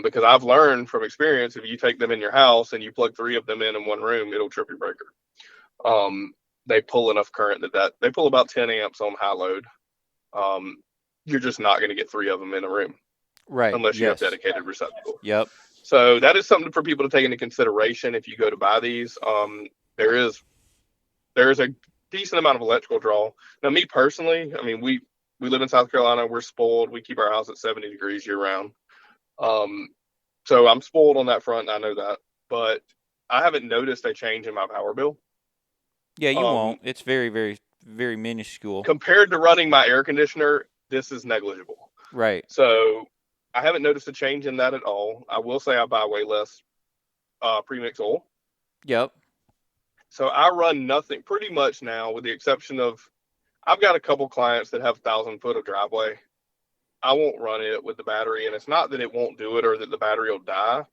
Because I've learned from experience, if you take them in your house and you plug 3 of them in one room, it'll trip your breaker. They pull enough current that they pull about 10 amps on high load. You're just not going to get 3 of them in a room Right. unless you have Yes. dedicated receptacles. Yep. So that is something for people to take into consideration if you go to buy these. There is a decent amount of electrical draw. Now, me personally, I mean, we live in South Carolina. We're spoiled. We keep our house at 70 degrees year round. So I'm spoiled on that front. I know that, but I haven't noticed a change in my power bill. Yeah, you Um, won't. It's very, very, very minuscule. Compared to running my air conditioner, this is negligible. Right. So I haven't noticed a change in that at all. I will say I buy way less premix oil. Yep. So I run nothing pretty much now, with the exception of I've got a couple clients that have 1,000 foot of driveway. I won't run it with the battery, and it's not that it won't do it or that the battery will die.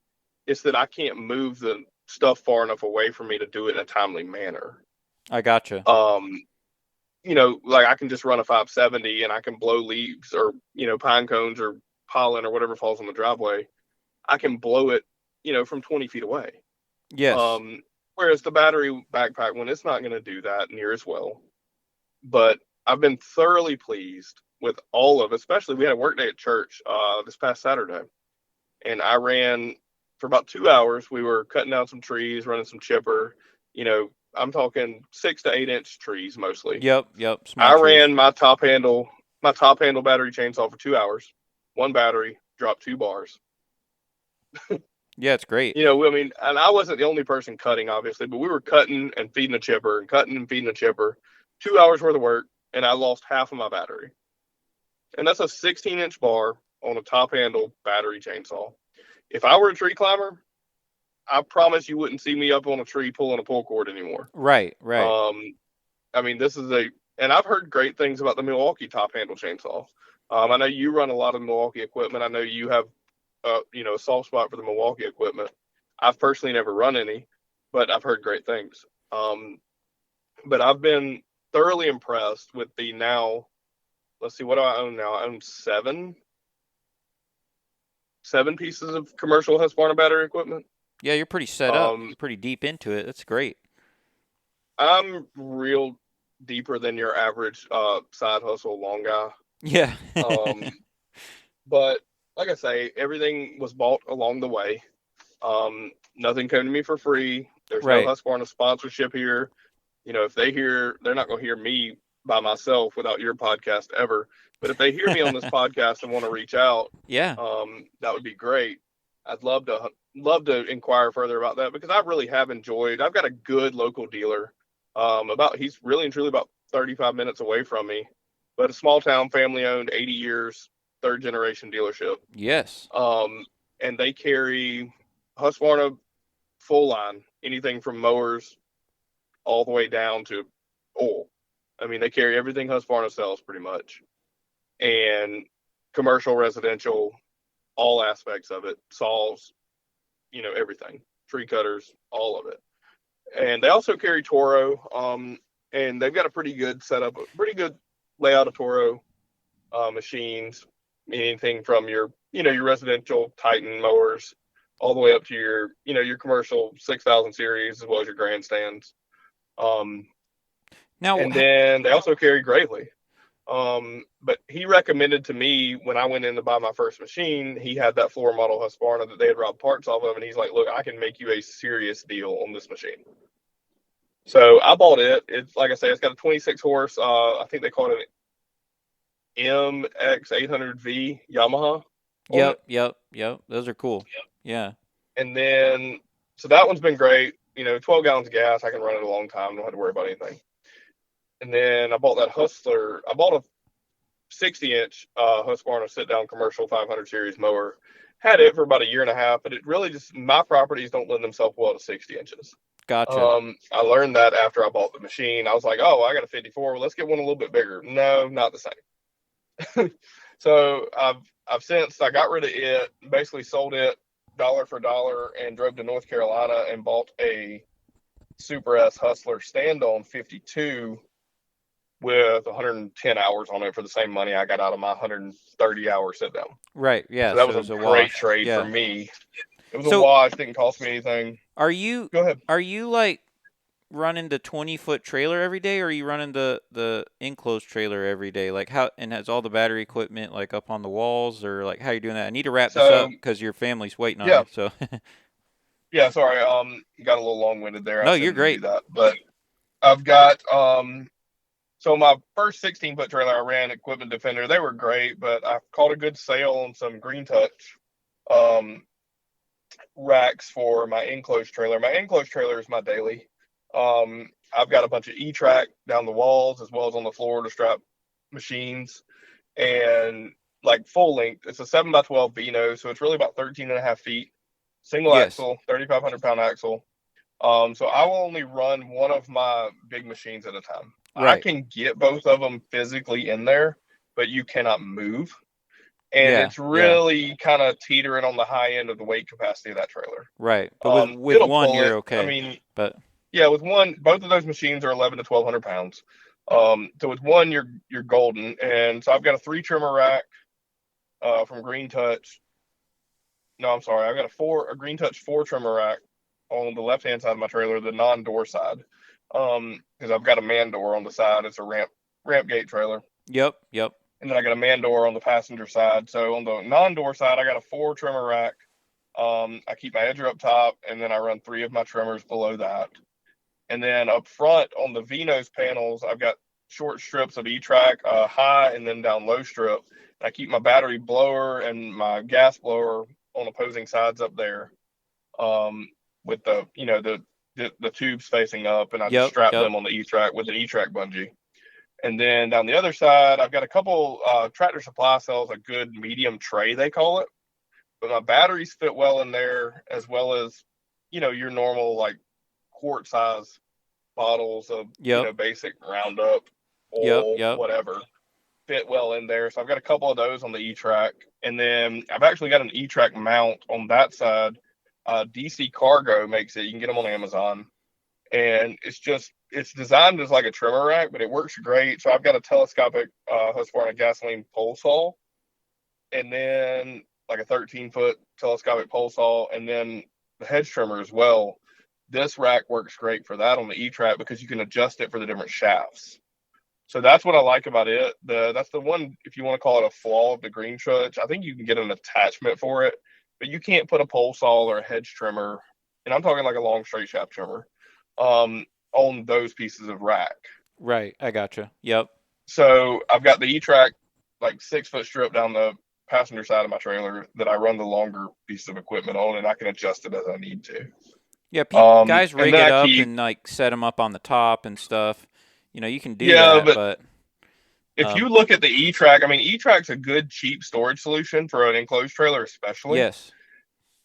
It's that I can't move the stuff far enough away for me to do it in a timely manner. I gotcha. Like I can just run a 570 and I can blow leaves or, pine cones or pollen or whatever falls on the driveway. I can blow it, from 20 feet away. Yes. Whereas the battery backpack one, it's not going to do that near as well. But I've been thoroughly pleased with all of, especially we had a work day at church this past Saturday, and I ran for about 2 hours. We were cutting down some trees, running some chipper. I'm talking 6 to 8 inch trees mostly. Yep. Yep. Small I trees. ran my top handle battery chainsaw for 2 hours. One battery, dropped 2 bars. Yeah, it's great. I mean, and I wasn't the only person cutting, obviously, but we were cutting and feeding a chipper and cutting and feeding a chipper. 2 hours worth of work, and I lost half of my battery. And that's a 16-inch bar on a top handle battery chainsaw. If I were a tree climber, I promise you wouldn't see me up on a tree pulling a pull cord anymore. Right. Right. I mean, and I've heard great things about the Milwaukee top handle chainsaw. I know you run a lot of Milwaukee equipment. I know you have, a soft spot for the Milwaukee equipment. I've personally never run any, but I've heard great things. But I've been thoroughly impressed with the now. Let's see, what do I own now? I own seven pieces of commercial Husqvarna battery equipment. Yeah, you're pretty set up. You're pretty deep into it. That's great. I'm real deeper than your average side hustle long guy. Yeah. But like I say, everything was bought along the way. Nothing came to me for free. There's Right. no Husqvarna sponsorship here. If they're not going to hear me by myself without your podcast ever. But if they hear me on this podcast and want to reach out, Yeah. that would be great. I'd love to inquire further about that because I really have enjoyed. I've got a good local dealer. He's really and truly about 35 minutes away from me, but a small town, family owned, 80 years, 3rd generation dealership. Yes. And they carry Husqvarna full line, anything from mowers all the way down to oil. I mean, they carry everything Husqvarna sells pretty much, and commercial, residential, all aspects of it, saws, everything, tree cutters, all of it. And they also carry Toro, and they've got a pretty good setup, a pretty good layout of Toro machines, anything from your residential Titan mowers all the way up to your commercial 6,000 series as well as your grandstands. Now, And then they also carry greatly. But he recommended to me when I went in to buy my first machine, he had that floor model Husqvarna that they had robbed parts off of, and he's like, "Look, I can make you a serious deal on this machine." So I bought it. It's like I say, it's got a 26 horse. I think they call it an MX 800V Yamaha on it. yep. Those are cool. Yeah. And then, so that one's been great. 12 gallons of gas. I can run it a long time. Don't have to worry about anything. And then I bought that Hustler. I bought a 60-inch Husqvarna sit-down commercial 500 series mower. Had it for about a year and a half, but it really just, my properties don't lend themselves well to 60 inches. Gotcha. I learned that after I bought the machine. I was like, oh, I got a 54. Well, let's get one a little bit bigger. No, not the same. So I've since I got rid of it, basically sold it dollar for dollar, and drove to North Carolina and bought a Super S Hustler stand-on 52 with 110 hours on it for the same money I got out of my 130-hour sit-down. Right. Yeah. So that So was it was a a great wash. trade for Yeah. me. It was a So wash, didn't cost me anything. are you Go ahead. like running the 20-foot trailer every day, or are you running the enclosed trailer every day? Like how, and has all the battery equipment like up on the walls, or like how you doing that? I need to wrap this So up because your family's waiting on yeah, you. So yeah. Sorry, got a little long-winded there. I no, you're shouldn't do great. that, but I've got So my first 16-foot trailer, I ran Equipment Defender. They were great, but I caught a good sale on some Green Touch um, racks for my enclosed trailer. My enclosed trailer is my daily. I've got a bunch of E-track down the walls as well as on the floor to strap machines, and like full length. It's a 7x12 Beano, so it's really about 13 and a half feet. Single Yes. axle, 3,500 pound axle. So I will only run one of my big machines at a time. I Right. can get both of them physically in there, but you cannot move. And Yeah. it's Yeah. really kind of teetering on the high end of the weight capacity of that trailer. Right. But with It'll one, pull you're it. I okay. mean, But yeah, with one, both of those machines are 11 to 1,200 pounds. So with one, you're golden. And so I've got a 3 trimmer rack from Green Touch. No, I'm sorry, I've got a Green Touch 4 trimmer rack on the left hand side of my trailer, the non-door side, because I've got a man door on the side. It's a ramp gate trailer, yep. and then I got a man door on the passenger side. So on the non-door side, I got a 4 trimmer rack. I keep my edger up top, and then I run 3 of my trimmers below that. And then up front on the V-nose panels, I've got short strips of E-track, high and then down low strip. And I keep my battery blower and my gas blower on opposing sides up there, with the tubes facing up, and I just strap Yep. them on the E-track with an E-track bungee. And then down the other side, I've got a couple Tractor Supply sells a good medium tray, they call it. But my batteries fit well in there, as well as, your normal like quart size bottles of, Yep. basic Roundup, oil, Yep. whatever, fit well in there. So I've got a couple of those on the E-track. And then I've actually got an E-track mount on that side. DC Cargo makes it. You can get them on Amazon. And it's designed as like a trimmer rack, but it works great. So I've got a telescopic Husqvarna gasoline pole saw, and then like a 13-foot telescopic pole saw, and then the hedge trimmer as well. This rack works great for that on the E-track because you can adjust it for the different shafts. So that's what I like about it. That's the one, if you want to call it a flaw of the Green Touch. I think you can get an attachment for it, but you can't put a pole saw or a hedge trimmer, and I'm talking like a long straight shaft trimmer, on those pieces of rack. Right. I gotcha. Yep. So I've got the E-track like 6-foot strip down the passenger side of my trailer that I run the longer piece of equipment on, and I can adjust it as I need to. Yeah. Guys And rig then it I up keep, and like set them up on the top and stuff. You can do yeah, that, but but if you look at the E-track, I mean, E-track's a good cheap storage solution for an enclosed trailer, especially. yes.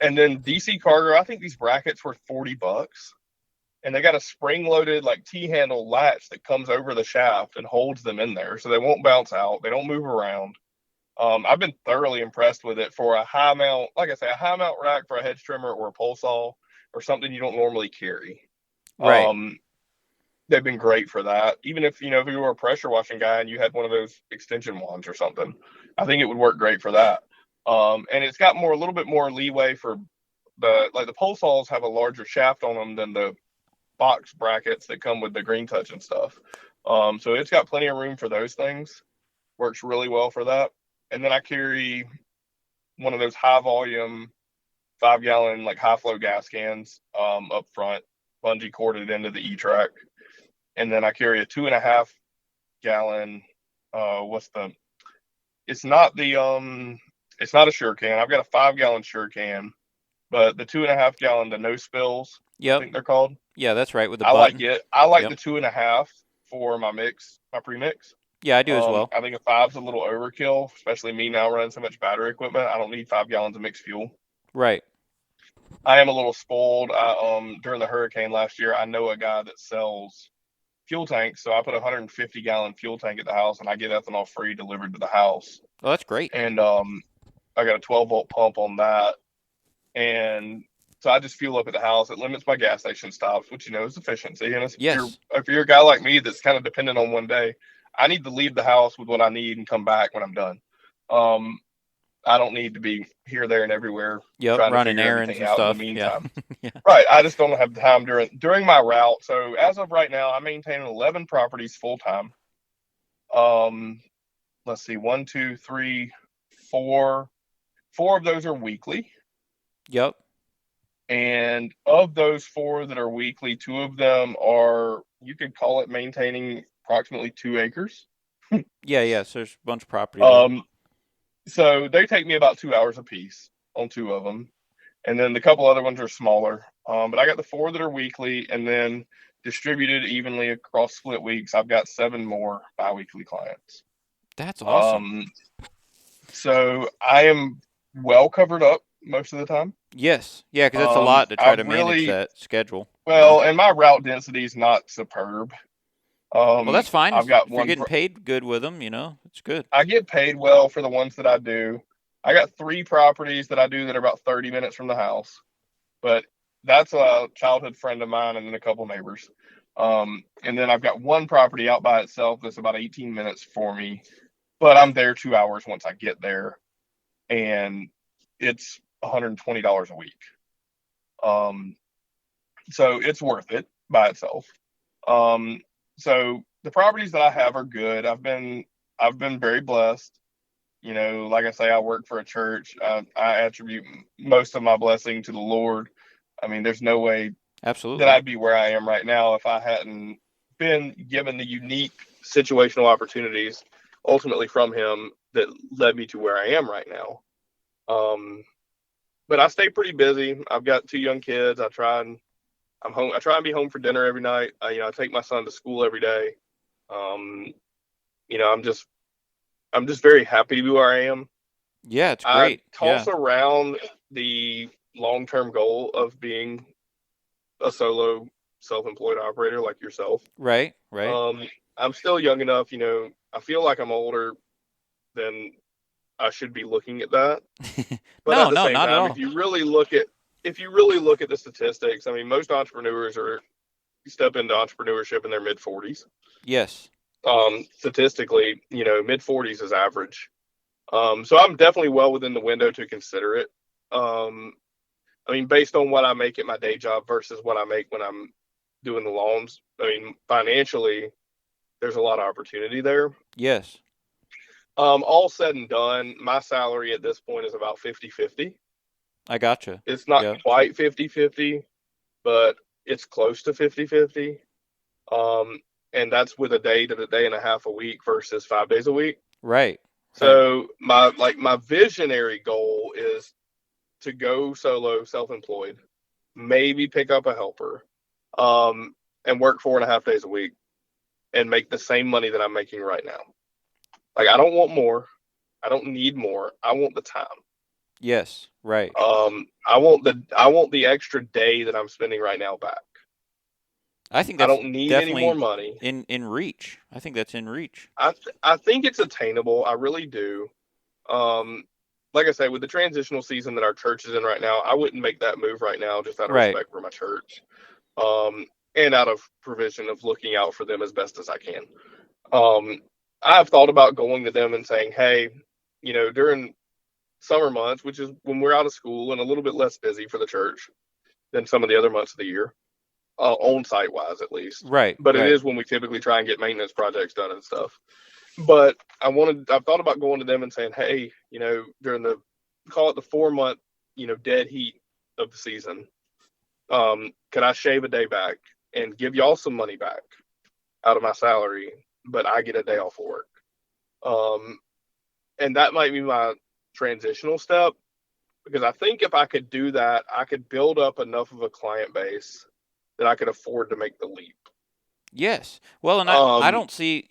And then DC Cargo, I think these brackets were $40, and they got a spring-loaded like T-handle latch that comes over the shaft and holds them in there, so they won't bounce out. They don't move around. I've been thoroughly impressed with it for a high mount, like I say, a high mount rack for a hedge trimmer or a pole saw or something you don't normally carry. Right. Um, they've been great for that. Even if if you were a pressure washing guy and you had one of those extension wands or something, I think it would work great for that. And it's got a little bit more leeway for the pole saws have a larger shaft on them than the box brackets that come with the Green Touch and stuff. So it's got plenty of room for those things. Works really well for that. And then I carry one of those high volume 5 gallon like high flow gas cans up front, bungee corded into the E-track. And then I carry a 2.5 gallon what's the it's not the it's not a sure can. I've got a 5 gallon sure can, but the 2.5 gallon, the no spills, I Yep. think they're called. Yeah, that's right, with the I like button. it. I like Yep. the 2.5 for my mix, my pre-mix. Yeah, I do as well. I think a five's a little overkill, especially me now running so much battery equipment. I don't need 5 gallons of mixed fuel. Right. I am a little spoiled. During the hurricane last year, I know a guy that sells fuel tanks, so I put a 150 gallon fuel tank at the house, and I get ethanol free delivered to the house. Oh, that's great. And I got a 12-volt pump on that, and so I just fuel up at the house. It limits my gas station stops, which is efficiency. And Yes. if you're a guy like me that's kind of dependent on one day, I need to leave the house with what I need and come back when I'm done. I don't need to be here, there, and everywhere Yep. trying to Running figure errands everything and out in the stuff. Yeah. meantime. Yeah. Right. I just don't have time during my route. So as of right now, I maintain 11 properties full time. Um, let's see, one, two, three, four. Four of those are weekly. Yep. And of those four that are weekly, two of them are, you could call it maintaining approximately 2 acres. Yeah, yeah. So there's a bunch of property there. So they take me about 2 hours a piece on two of them. And then the couple other ones are smaller. But I got the four that are weekly, and then distributed evenly across split weeks, I've got 7 more biweekly clients. That's awesome. So I am well covered up most of the time. Yes. Yeah, because that's a lot to try to manage that schedule. Well, and my route density is not superb. Well, that's fine. I've got If you're one. getting paid good with them, it's good. I get paid well for the ones that I do. I got 3 properties that I do that are about 30 minutes from the house, but that's a childhood friend of mine and then a couple neighbors. And then I've got one property out by itself that's about 18 minutes for me, but I'm there 2 hours once I get there, and it's $120 a week. So it's worth it by itself. So the properties that I have are good. I've been very blessed. Like I say, I work for a church. I attribute most of my blessing to the Lord. I mean, there's no way Absolutely that I'd be where I am right now if I hadn't been given the unique situational opportunities ultimately from Him that led me to where I am right now. But I stay pretty busy. I've got 2 young kids. I'm home. I try and be home for dinner every night. I take my son to school every day. I'm just very happy to be where I am. Yeah, it's I great. toss around the long-term goal of being a solo self-employed operator like yourself. Right. I'm still young enough, I feel like I'm older than I should be looking at that. But No, at the no, same not at time, all. if you really look at the statistics, I mean, most entrepreneurs step into entrepreneurship in their mid 40s. Yes. Statistically, mid 40s is average. So I'm definitely well within the window to consider it. I mean, based on what I make at my day job versus what I make when I'm doing the lawns, I mean, financially, there's a lot of opportunity there. Yes. All said and done, my salary at this point is about 50-50. I gotcha. It's not quite 50-50, but it's close to 50-50. And that's with a day to a day and a half a week versus 5 days a week. Right. So my visionary goal is to go solo, self-employed, maybe pick up a helper, and work 4.5 days a week and make the same money that I'm making right now. Like, I don't want more. I don't need more. I want the time. Yes. Right. I want the extra day that I'm spending right now back. I think I that's don't need definitely any more money. in reach. I think that's in reach. I think it's attainable. I really do. Like I say, with the transitional season that our church is in right now, I wouldn't make that move right now just out of respect for my church, and out of provision of looking out for them as best as I can. I've thought about going to them and saying, hey, during summer months, which is when we're out of school and a little bit less busy for the church than some of the other months of the year, on site wise at least. Right, But it right. is when we typically try and get maintenance projects done and stuff. But I've thought about going to them and saying, hey, during call it the 4 month, dead heat of the season, could I shave a day back and give y'all some money back out of my salary, but I get a day off of work? And that might be my transitional step, because I think if I could do that, I could build up enough of a client base that I could afford to make the leap. Yes. Well, and I Um, don't see,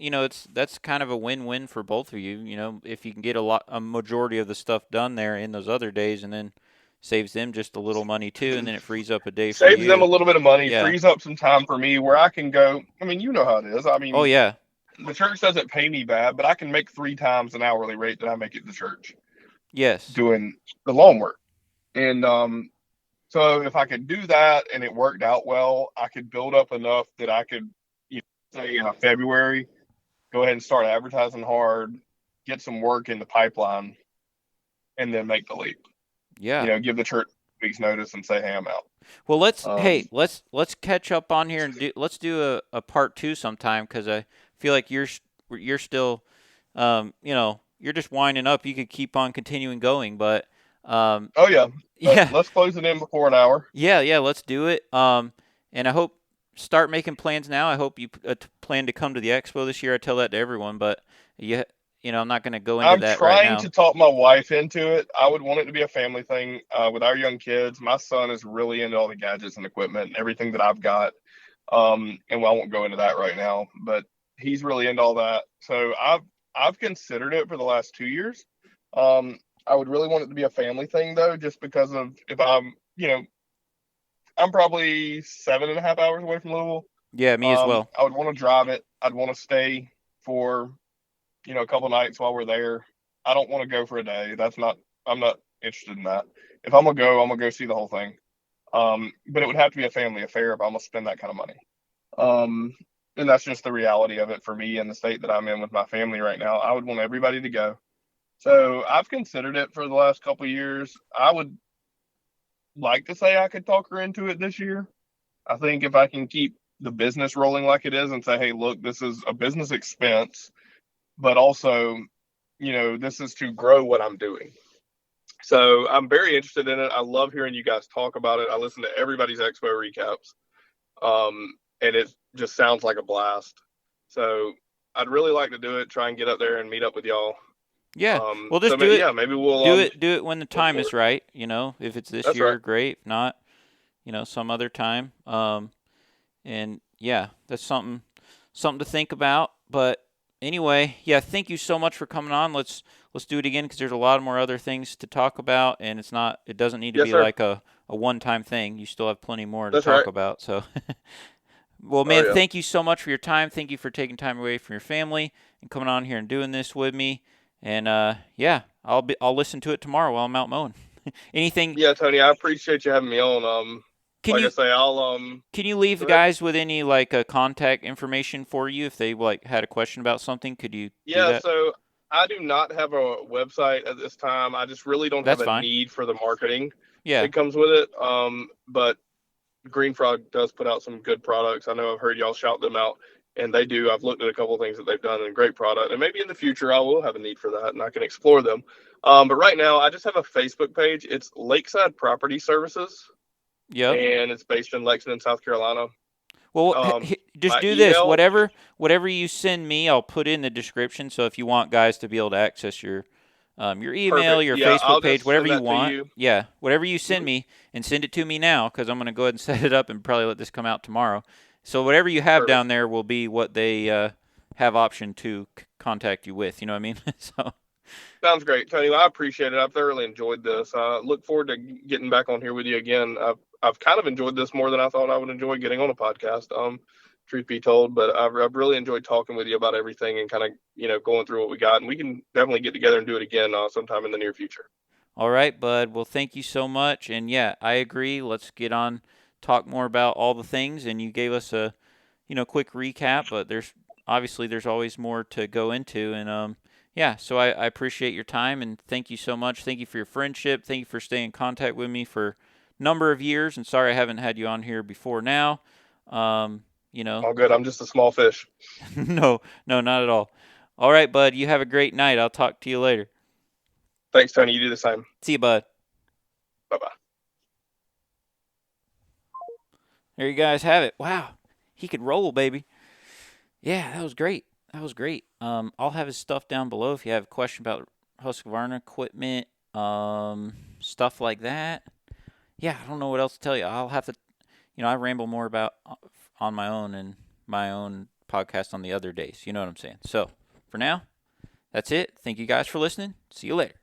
that's kind of a win-win for both of you, if you can get a majority of the stuff done there in those other days, and then saves them just a little money too, and then it frees up a day for Saves them a you. little bit of money, Yeah. frees up some time for me where I can go. I mean, you know how it is. I Oh mean, yeah. the church doesn't pay me bad, but I can make 3 times an hourly rate that I make at the church Yes. doing the lawn work. And so if I could do that and it worked out well, I could build up enough that I could, say in February, go ahead and start advertising hard, get some work in the pipeline, and then make the leap. Yeah. Give the church weeks notice and say, hey, I'm out. Well, Um, let's catch up on here and let's do a part two sometime, because I feel like you're still, you're just winding up. You could keep on continuing going, but oh yeah, but yeah, let's close it in before an hour. yeah, let's do it. And I hope start making plans now. I hope you plan to come to the expo this year. I tell that to everyone, but I'm not going to go into I'm that right trying now. to talk my wife into it. I would want it to be a family thing with our young kids. My son is really into all the gadgets and equipment and everything that I've got. And I won't go into that right now, but he's really into all that. So I've considered it for the last 2 years. I would really want it to be a family thing though, just because of if I'm probably 7.5 hours away from Louisville. Yeah, me as well. I would want to drive it. I'd want to stay for a couple nights while we're there. I don't want to go for a day. I'm not interested in that. If I'm gonna go see the whole thing. But it would have to be a family affair if I'm gonna spend that kind of money. Um, and that's just the reality of it for me in the state that I'm in with my family right now. I would want everybody to go. So I've considered it for the last couple of years. I would like to say I could talk her into it this year. I think if I can keep the business rolling like it is and say, hey, look, this is a business expense, but also, this is to grow what I'm doing. So I'm very interested in it. I love hearing you guys talk about it. I listen to everybody's expo recaps, and it just sounds like a blast. So I'd really like to do it. Try and get up there and meet up with y'all. Yeah. Well, So just do it. yeah, maybe we'll Do it when the look time is forward. right. If it's this That's right. year, great. If not, some other time. And yeah, that's something to think about. But anyway, yeah, thank you so much for coming on. Let's do it again, because there's a lot more other things to talk about, and it doesn't need to Yes, be sir. like a one-time thing. You still have plenty more to That's talk right. about. So, well, Oh man, yeah. thank you so much for your time. Thank you for taking time away from your family and coming on here and doing this with me. And yeah, I'll listen to it tomorrow while I'm out mowing. Anything? Yeah, Tony, I appreciate you having me on. Can Like I you say, I'll Can you leave go the ahead. guys with any like contact information for you if they like had a question about something? Could you do Yeah, that? so I do not have a website at this time. I just really don't have That's a fine. need for the marketing Yeah. that comes with it. But Green Frog does put out some good products. I know I've heard y'all shout them out, and they do. I've looked at a couple of things that they've done and great product. And maybe in the future I will have a need for that and I can explore them. But right now I just have a Facebook page. It's Lakeside Property Services, Yep. and it's based in Lexington, South Carolina. Well, just My do this. email, Whatever you send me, I'll put in the description. So if you want guys to be able to access your email, perfect. your Yeah, Facebook I'll page, just whatever send you that to want. you. Yeah, whatever you send Mhm. me, and send it to me now, because I'm gonna go ahead and set it up and probably let this come out tomorrow. So whatever you have Perfect. down there will be what they have option to contact you with. You know what I mean? So. Sounds great, Tony. Well, I appreciate it. I've thoroughly enjoyed this. Look forward to getting back on here with you again. I've kind of enjoyed this more than I thought I would enjoy getting on a podcast. Truth be told, but I've really enjoyed talking with you about everything and kind of going through what we got. And we can definitely get together and do it again sometime in the near future. All right, bud. Well, thank you so much. And yeah, I agree. Let's get on, talk more about all the things. And you gave us a, quick recap, but there's always more to go into. And yeah, so I appreciate your time and thank you so much. Thank you for your friendship. Thank you for staying in contact with me for a number of years. And sorry I haven't had you on here before now. You know, All good. I'm just a small fish. no, no, not at all. All right, bud. You have a great night. I'll talk to you later. Thanks, Tony. You do the same. See you, bud. Bye bye. There you guys have it. Wow, he could roll, baby. Yeah, that was great. That was great. I'll have his stuff down below if you have a question about Husqvarna equipment, stuff like that. Yeah, I don't know what else to tell you. I'll have to, I ramble more about on my own and my own podcast on the other days. You know what I'm saying? So for now, that's it. Thank you guys for listening. See you later.